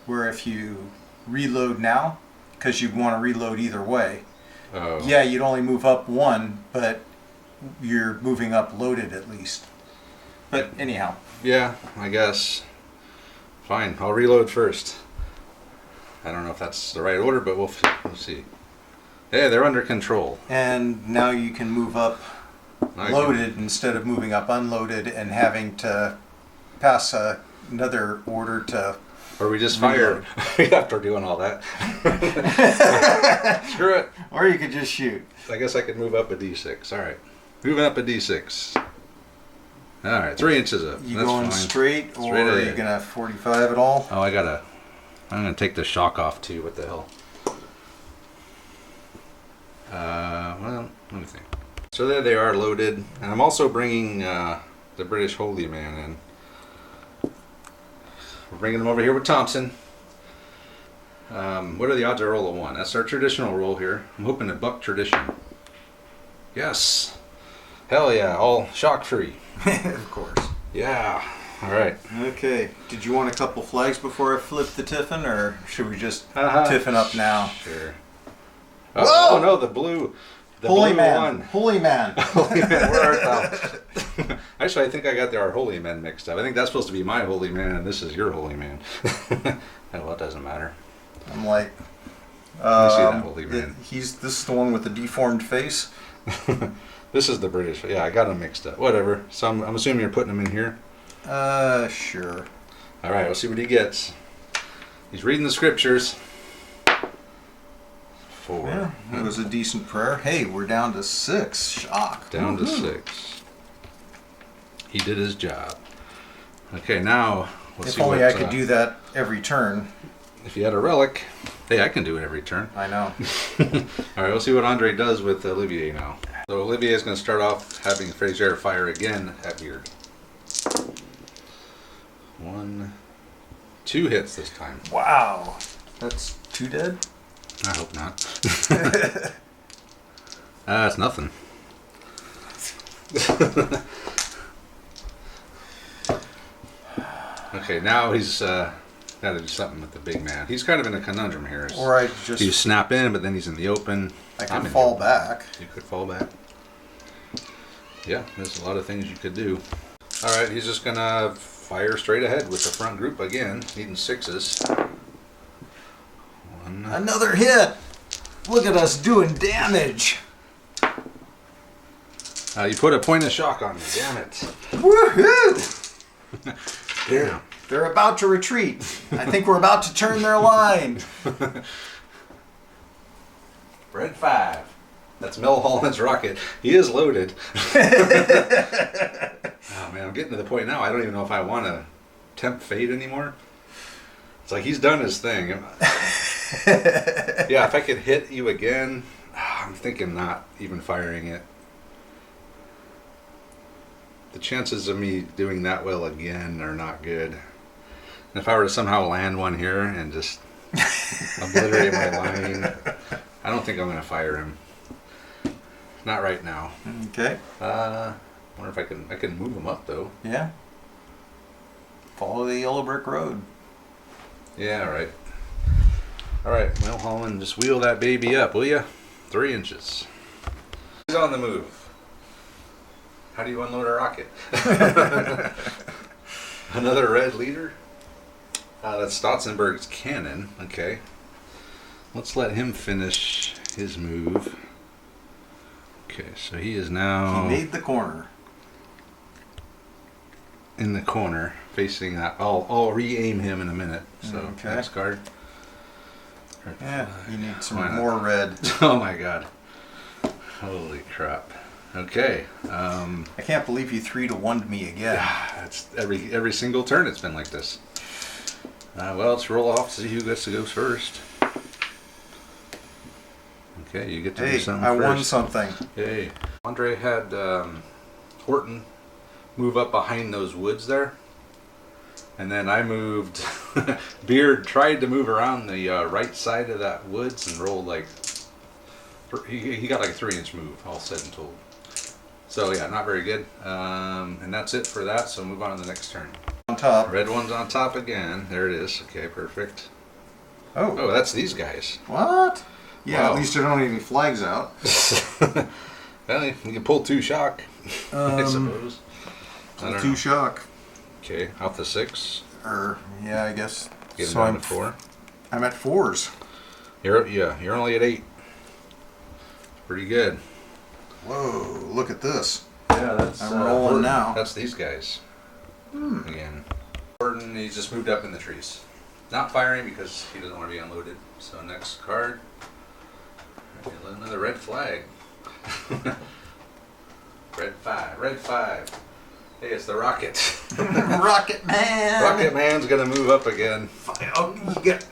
Where if you reload now, because you want to reload either way, yeah, you'd only move up 1, but you're moving up loaded at least. But anyhow. Yeah, I guess. Fine, I'll reload first. I don't know if that's the right order, but we'll see. Hey, they're under control. And now you can move up loaded instead of moving up unloaded and having to pass another order to. Or we just fire after doing all that. Screw it. Or you could just shoot. I guess I could move up a D6. All right. Moving up a D6. All right, 3 inches up. You That's going fine. straight or are you ahead. going to 45 at all? Oh, I got a I'm gonna take the shock off too. What the hell? Well, let me think. So there they are loaded, and I'm also bringing the British Holy Man in. We're bringing them over here with Thompson. What are the odds I roll a 1? That's our traditional roll here. I'm hoping to buck tradition. Yes. Hell yeah, all shock free. Of course. Yeah. All right. Okay. Did you want a couple flags before I flip the tiffin, or should we just Uh-huh. tiffin up now? Sure. Oh no, the blue. The Holy blue man. one. Holy man. Holy man, where art thou? Actually, I think I got our holy men mixed up. I think that's supposed to be my holy man, and this is your holy man. Well, it doesn't matter. I'm like, Let me see that holy man. this is the one with the deformed face. This is the British. Yeah, I got them mixed up. Whatever. So I'm assuming you're putting them in here. Sure. All right, we'll see what he gets. He's reading the scriptures. 4. Yeah, it was a decent prayer. Hey, we're down to 6. Shock. Down to 6. He did his job. Okay, now we'll If see only what, I could do that every turn. If you had a relic. Hey, I can do it every turn. I know. All right, we'll see what Andre does with Olivier now. So Olivier is going to start off having Fraser fire again at Beard. 1, 2 hits this time. Wow. That's 2 dead? I hope not. It's nothing. Okay, now he's got to do something with the big man. He's kind of in a conundrum here. Or I just... You snap in, but then he's in the open. I I'm can in fall the- back. You could fall back. Yeah, there's a lot of things you could do. All right, he's just going to fire straight ahead with the front group again, needing 6s. 1. Another hit! Look at us doing damage! You put a point of shock on me, damn it. Woohoo! Damn. They're about to retreat. I think we're about to turn their line. Red 5. That's Milholland's rocket. He is loaded. Oh man, I'm getting to the point now. I don't even know if I want to tempt fate anymore. It's like he's done his thing. Yeah, if I could hit you again, I'm thinking not even firing it. The chances of me doing that well again are not good. And if I were to somehow land one here and just obliterate my line, I don't think I'm going to fire him. Not right now. Okay. Wonder if I can move him up though. Yeah. Follow the yellow brick road. Yeah, all right. All right, well, Holland, just wheel that baby up, will you? 3 inches. He's on the move. How do you unload a rocket? Another red leader? That's Stotzenberg's cannon. Okay. Let's let him finish his move. Okay, so he is now He made the corner. in the corner, facing that. I'll re-aim him in a minute. So Okay. next card. Yeah, you need Why some not? more red. Oh my god. Holy crap. Okay. I can't believe you 3-to-1'd me again. That's every single turn it's been like this. Well, let's roll off to see who gets to go first. Okay, you get to do Hey, something I first. won something. Hey. Andre had Horton move up behind those woods there. And then I moved... Beard tried to move around the right side of that woods and rolled like... He got like a 3-inch move, all said and told. So yeah, not very good. And that's it for that, so move on to the next turn. On top. Red one's on top again. There it is. Okay, perfect. Oh. Oh, that's these guys. What? Yeah, Wow. at least I don't need any flags out. Well, you can pull 2 shock, I suppose. I don't 2 know. shock. Okay, off the 6. Or, yeah, I guess. Get him So down to 4. I'm at 4s. You're only at 8. Pretty good. Whoa, look at this. Yeah, that's I'm rolling now. That's these guys. Again. Gordon, he's just moved up in the trees. Not firing because he doesn't want to be unloaded. So next card. Another red flag. Red 5. Red 5. Hey, it's the Rocket. Rocket Man! Rocket Man's gonna move up again. Oh, you get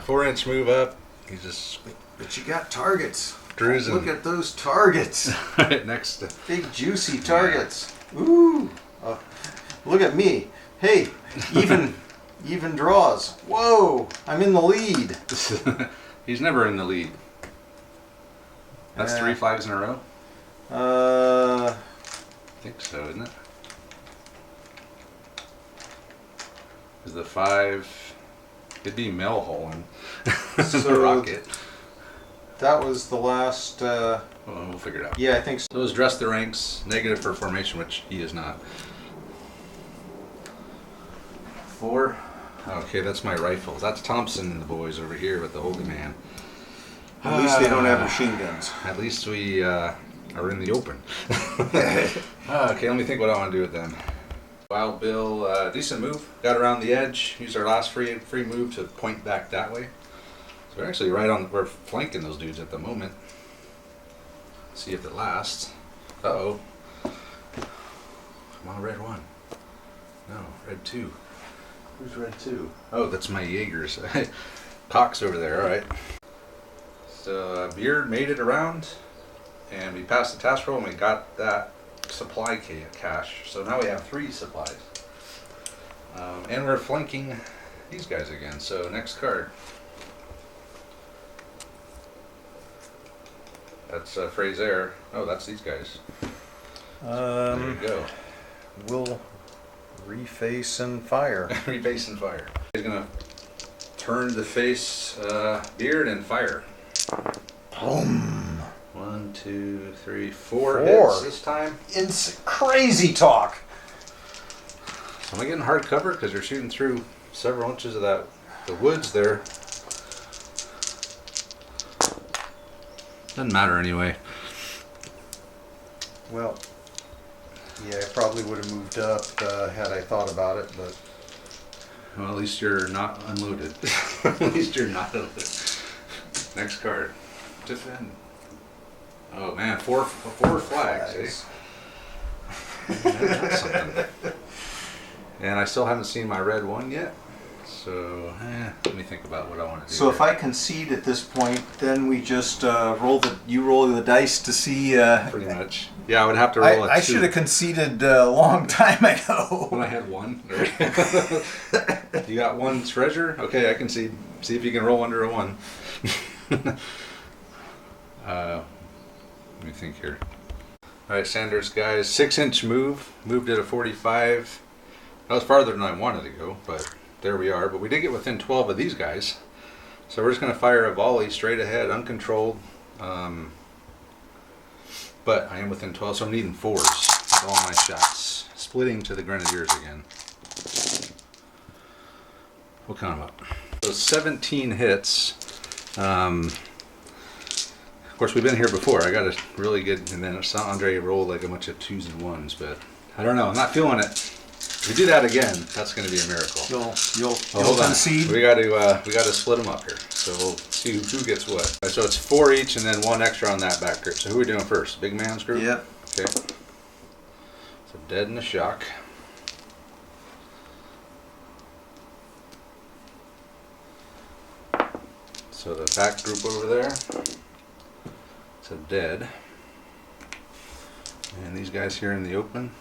4-inch move up. He's just But you got targets. cruising. Look at those targets. Right next to. Big juicy targets. Ooh. Look at me. Hey, even draws. Whoa, I'm in the lead. He's never in the lead. That's 3 flags in a row? I think so, isn't it? Is the 5... It'd be Melholm. The rocket. That was the last. Well, we'll figure it out. Yeah, I think so. So is dress the ranks, negative for formation, which he is not. 4. Okay, that's my rifle. That's Thompson and the boys over here with the holy man. At least they don't have machine guns. At least we are in the open. Okay, let me think what I want to do with them. Wild Bill, decent move. Got around the edge. Used our last free move to point back that way. So we're actually we're flanking those dudes at the moment. See if it lasts. Uh-oh. Come on, red 1. No, red 2. Who's red 2? Oh, that's my Jaegers. Cox over there, alright. So Beard made it around, and we passed the task roll, and we got that supply cache. So now we have 3 supplies. And we're flanking these guys again. So next card. That's Fraser. Oh, that's these guys. There you go. We'll reface and fire. Reface and fire. He's gonna turn to face Beard and fire. Boom. 1, 2, 3, 4 4 hits this time. It's crazy talk. So am I getting hard cover because you're shooting through several inches of the woods there? Doesn't matter anyway. Well, yeah, I probably would have moved up had I thought about it, but Well, at least you're not unloaded. At least you're not unloaded. Next card. Defend. Oh man, four flags. That's something. And I still haven't seen my red 1 yet. So let me think about what I want to do. So if I concede at this point, then we just roll the dice to see. Pretty much. Yeah, I would have to roll a 2. I should have conceded a long time ago. When I had 1. You got 1 treasure? Okay, I can see if you can roll under a 1. Let me think here. Alright, Sanders guys, 6-inch move. Moved at a 45. That was farther than I wanted to go, but there we are. But we did get within 12 of these guys. So we're just going to fire a volley straight ahead, uncontrolled. But I am within 12, so I'm needing 4s with all my shots. Splitting to the Grenadiers again. We'll count them up. So 17 hits. Of course, we've been here before. I got a really good, and then Andre rolled like a bunch of 2s and 1s, but I don't know. I'm not feeling it. If we do that again, that's going to be a miracle. You'll Hold on. concede. We got to split them up here. So we'll see who gets what. So it's 4 each, and then 1 extra on that back group. So who are we doing first? Big man's group. Yep. Okay. So dead in the shock. So the back group over there. So dead. And these guys here in the open.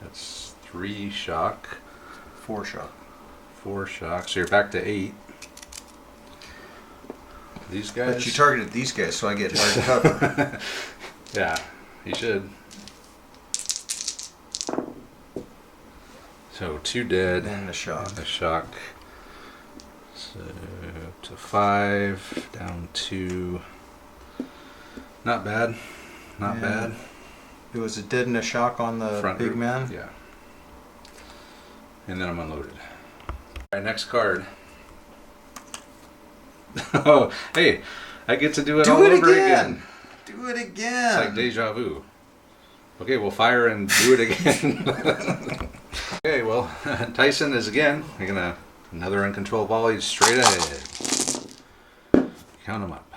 That's 3 shock. 4 shot. 4 shock. So you're back to 8. These guys. But you targeted these guys, so I get hard cover. Yeah, you should. So 2 dead. And the shock. A shock. So to 5, down 2. Not bad. Not bad. It was a dead and a shock on the Front big group. man. Yeah. And then I'm unloaded. Alright, next card. Oh, hey, I get to do it all over again. Do it again. It's like deja vu. Okay, we'll fire and do it again. Okay, well, Tyson is again. We're gonna another uncontrolled volley straight ahead. Count them up.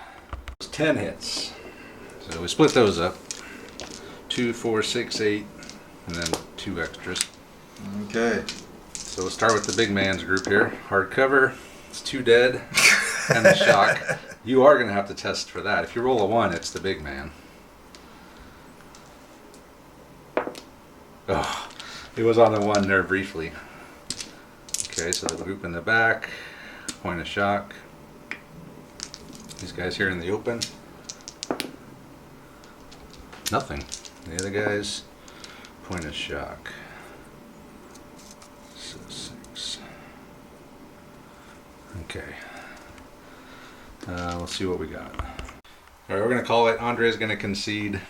10 hits. So we split those up. 2, 4, 6, 8, and then 2 extras. Okay. So we'll start with the big man's group here. Hardcover, it's 2 dead, and the shock. You are going to have to test for that. If you roll a 1, it's the big man. Oh, it was on the 1 there briefly. Okay, so the group in the back, point of shock. These guys here in the open. Nothing. The other guys, point of shock. So 6. Okay. Let's see what we got. All right, we're going to call it. Andre's going to concede.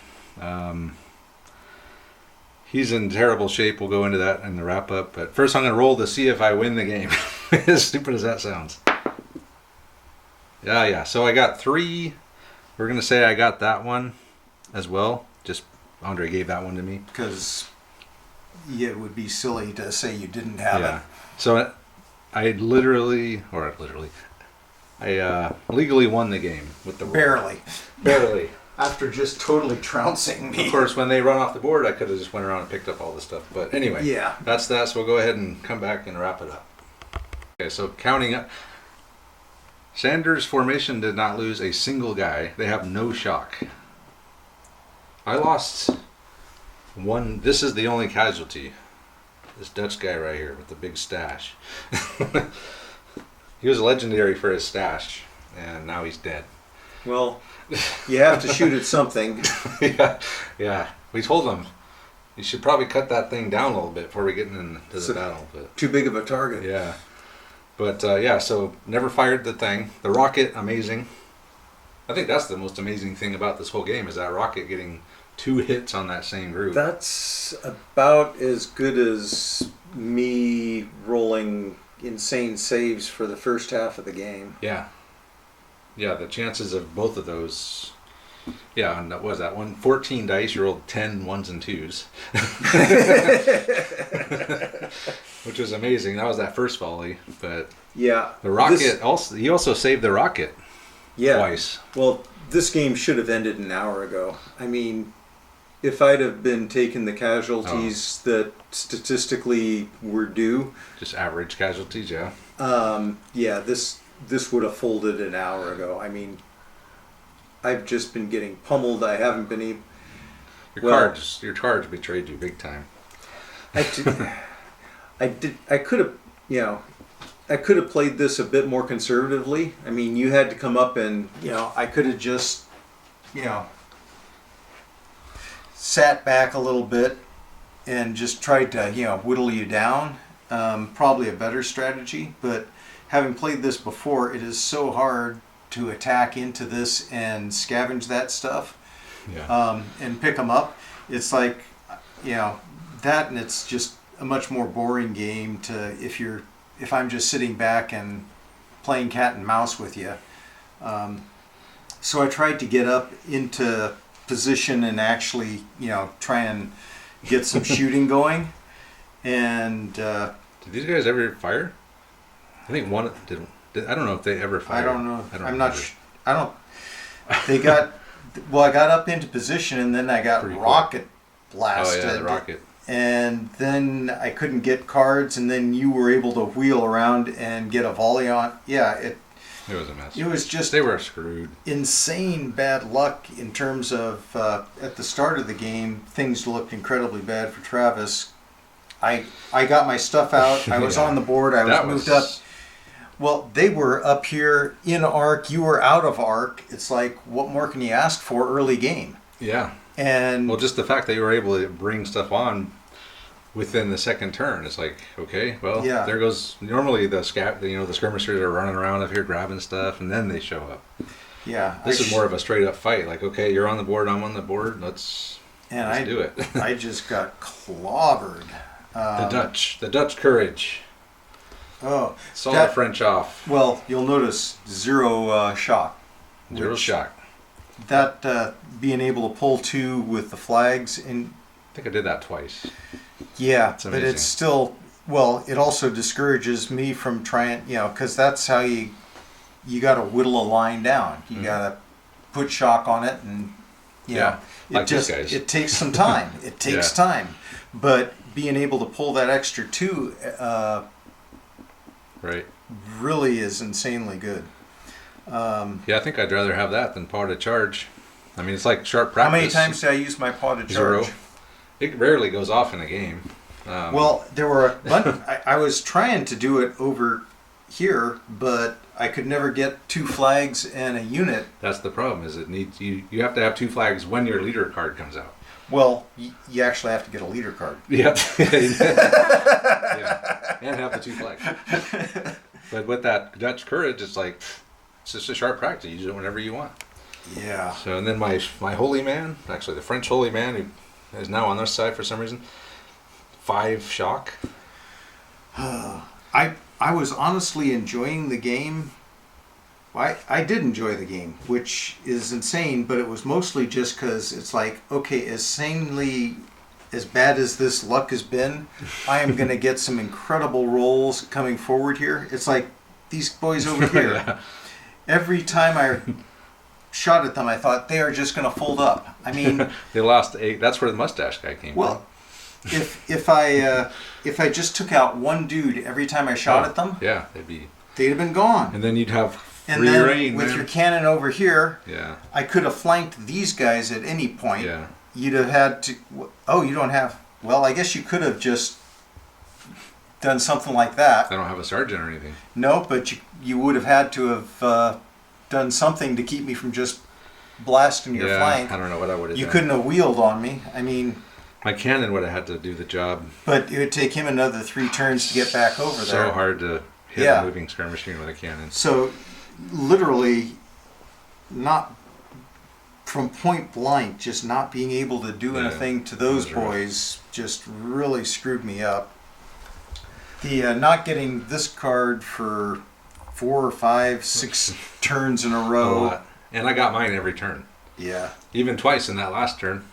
He's in terrible shape. We'll go into that in the wrap up. But first, I'm going to roll to see if I win the game. As stupid as that sounds. Yeah. So I got 3. We're going to say I got that one as well. Just Andre gave that one to me. Because it would be silly to say you didn't have it. So I legally won the game with the roll. Barely. After just totally trouncing me. Of course, when they run off the board, I could have just went around and picked up all this stuff. But anyway, Yeah. that's that. So we'll go ahead and come back and wrap it up. Okay, so counting up. Sanders' formation did not lose a single guy. They have no shock. I lost 1. This is the only casualty. This Dutch guy right here with the big stash. He was legendary for his stash, and now he's dead. Well, you have to shoot at something. Yeah. We told him you should probably cut that thing down a little bit before we get into the battle. But Too big of a target. yeah, but so never fired the thing. The rocket, amazing. I think that's the most amazing thing about this whole game is that rocket getting 2 hits on that same group. That's about as good as me rolling insane saves for the first half of the game. Yeah, the chances of both of those. Yeah, and that was that one. 14 dice, you rolled 10 1s and 2s. Which was amazing. That was that first volley. But Yeah. the rocket, he also saved the rocket Yeah. twice. Well, this game should have ended an hour ago. I mean, if I'd have been taking the casualties that statistically were due, Just average casualties, yeah. this would have folded an hour ago. I mean, I've just been getting pummeled. I haven't been able. Your cards betrayed you big time. I could have, I could have played this a bit more conservatively. I mean, you had to come up and, I could have just, sat back a little bit and just tried to, whittle you down. Probably a better strategy, but having played this before, it is so hard to attack into this and scavenge that stuff. Yeah. And pick them up. It's like, that, and it's just a much more boring game to if I'm just sitting back and playing cat and mouse with you. So I tried to get up into position and actually, try and get some shooting going. And Did these guys ever fire? I think one did. I don't know if they ever fired. I don't know. I don't I'm remember. not. I don't. They got. Well, I got up into position and then I got Pretty cool. rocket Oh blasted. yeah, the rocket. And then I couldn't get cards, and then you were able to wheel around and get a volley on. Yeah, It was a mess. it was just They were screwed. insane bad luck in terms of at the start of the game, things looked incredibly bad for Travis. I got my stuff out. I was Yeah. on the board. I was That moved up. was Well, they were up here in arc. You were out of arc. It's like, what more can you ask for early game? yeah. And Well, just the fact that you were able to bring stuff on within the second turn, it's like, okay, well, Yeah. there goes. Normally the the skirmishers are running around up here grabbing stuff, and then they show up. yeah, This is more of a straight up fight. Like, okay, you're on the board, I'm on the board. Let's do it. I just got clobbered. The Dutch courage. Oh, Saw that- the French off. well, you'll notice zero shock. Zero shock. That being able to pull 2 with the flags, and I think I did that twice. yeah, It's but amazing. it's still, well, it also discourages me from trying, because that's how you got to whittle a line down. You got to put shock on it and, Yeah. Like these guys. It takes some time. It takes time. But being able to pull that extra 2 Right. really is insanely good. Yeah, I think I'd rather have that than paw to charge. I mean, it's like sharp practice. How many times did I use my paw to charge? 0. It rarely goes off in a game. Well, there were a bunch. I was trying to do it over here, but I could never get 2 flags and a unit. That's the problem. Is it needs you have to have 2 flags when your leader card comes out. Well, you actually have to get a leader card. Yep. Yeah. And have the 2 flags. But with that Dutch courage, it's like it's just a sharp practice. You use it whenever you want. Yeah. So and then my holy man, actually the French holy man, who is now on this side for some reason, 5 shock. I was honestly enjoying the game. I did enjoy the game, which is insane, but it was mostly just because it's like, okay, as bad as this luck has been, I am going to get some incredible rolls coming forward here. It's like these boys over here. Yeah. Every time I shot at them, I thought they are just going to fold up. I mean, They lost 8. That's where the mustache guy came well, if I just took out one dude every time I from. shot at them, Yeah, they'd have been gone. and then you'd have And free then reign. with man. your cannon over here, Yeah. I could have flanked these guys at any point. Yeah. You'd have had to. Oh, you don't have. Well, I guess you could have just done something like that. I don't have a sergeant or anything. No, but you would have had to have done something to keep me from just blasting your flank. I don't know what I would have You done. couldn't have wheeled on me. I mean, My cannon would have had to do the job. but it would take him another 3 turns to get back over there. So hard to hit Yeah. a moving skirmish machine with a cannon. So, literally, not from point blank, just not being able to do Yeah, anything to those those are rough. boys just really screwed me up. The not getting this card for 4 or 5, 6 turns in a A row. lot. And I got mine every turn. Yeah. Even twice in that last turn.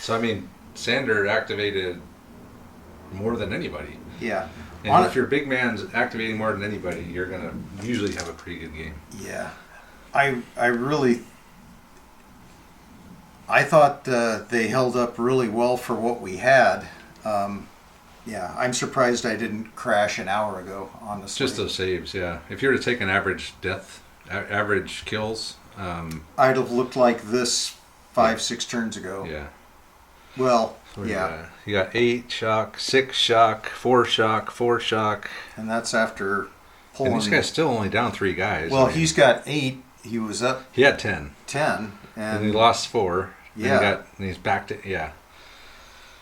So, I mean, Sander activated more than anybody. Yeah. And On if it- your big man's activating more than anybody, you're going to usually have a pretty good game. Yeah. I really. I thought they held up really well for what we had. Yeah, I'm surprised I didn't crash an hour ago, honestly. Just those saves, yeah. If you were to take an average average kills, I'd have looked like this 5, 6 turns ago. yeah. Well, So yeah. You got 8 shock, 6 shock, 4 shock, 4 shock. And that's after pulling. And this guy's still only down 3 guys. Well, I mean, he's got 8. He was up he had 10. 10. And he And lost 4. Yeah. And he's back to, yeah.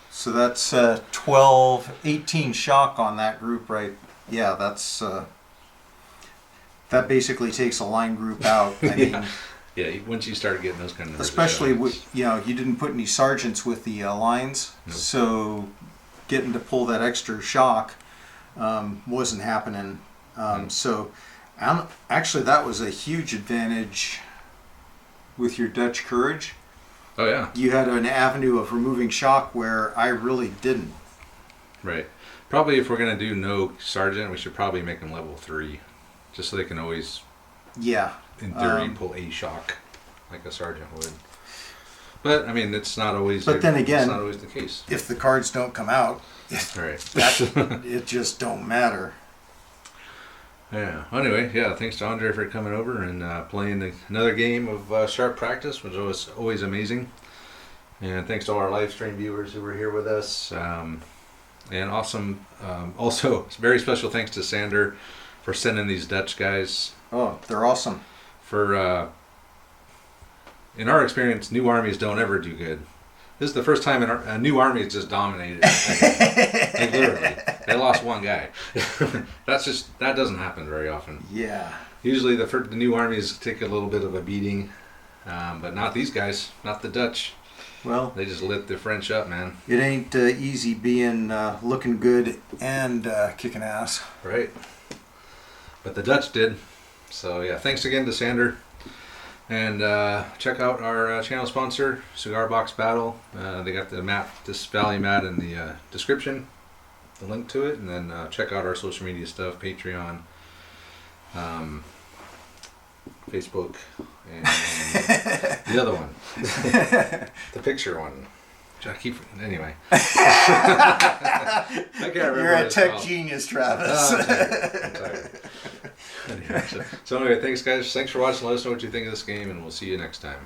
so that's 12, 18 shock on that group, right? Yeah, that's. That basically takes a line group out. I mean, Yeah, once you start getting those kind of numbers. especially it's- with, you didn't put any sergeants with the lines, Nope. so getting to pull that extra shock wasn't happening. So actually, that was a huge advantage with your Dutch courage. Oh, yeah. You had an avenue of removing shock where I really didn't. Right. Probably if we're going to do no sergeant, we should probably make them level 3. Just so they can always, Yeah. in theory, pull a shock like a sergeant would. But, I mean, it's not always, But then again- it's not always the case. If the cards don't come out, Right. it just don't matter. Yeah. Anyway, yeah. Thanks to Andre for coming over and playing another game of sharp practice, which was always amazing. And thanks to all our live stream viewers who were here with us. And awesome. Also, very special thanks to Sander for sending these Dutch guys. Oh, they're awesome. For in our experience, new armies don't ever do good. This is the first time a new army has just dominated. Like literally, they lost 1 guy. That doesn't happen very often. Yeah. Usually the new armies take a little bit of a beating, but not these guys, not the Dutch. Well, They just lit the French up, man. it ain't easy being looking good and kicking ass. Right. But the Dutch did. So yeah, thanks again to Sander. And check out our channel sponsor, Cigar Box Battle. They got the map, this Valley mat in the description, the link to it. And then check out our social media stuff, Patreon. Facebook, and the other one, the picture one. I keep anyway. I can't remember. You're a what it's tech called. genius, Travis. Oh, I'm tired. Anyway, so anyway, thanks guys. Thanks for watching. Let us know what you think of this game, and we'll see you next time.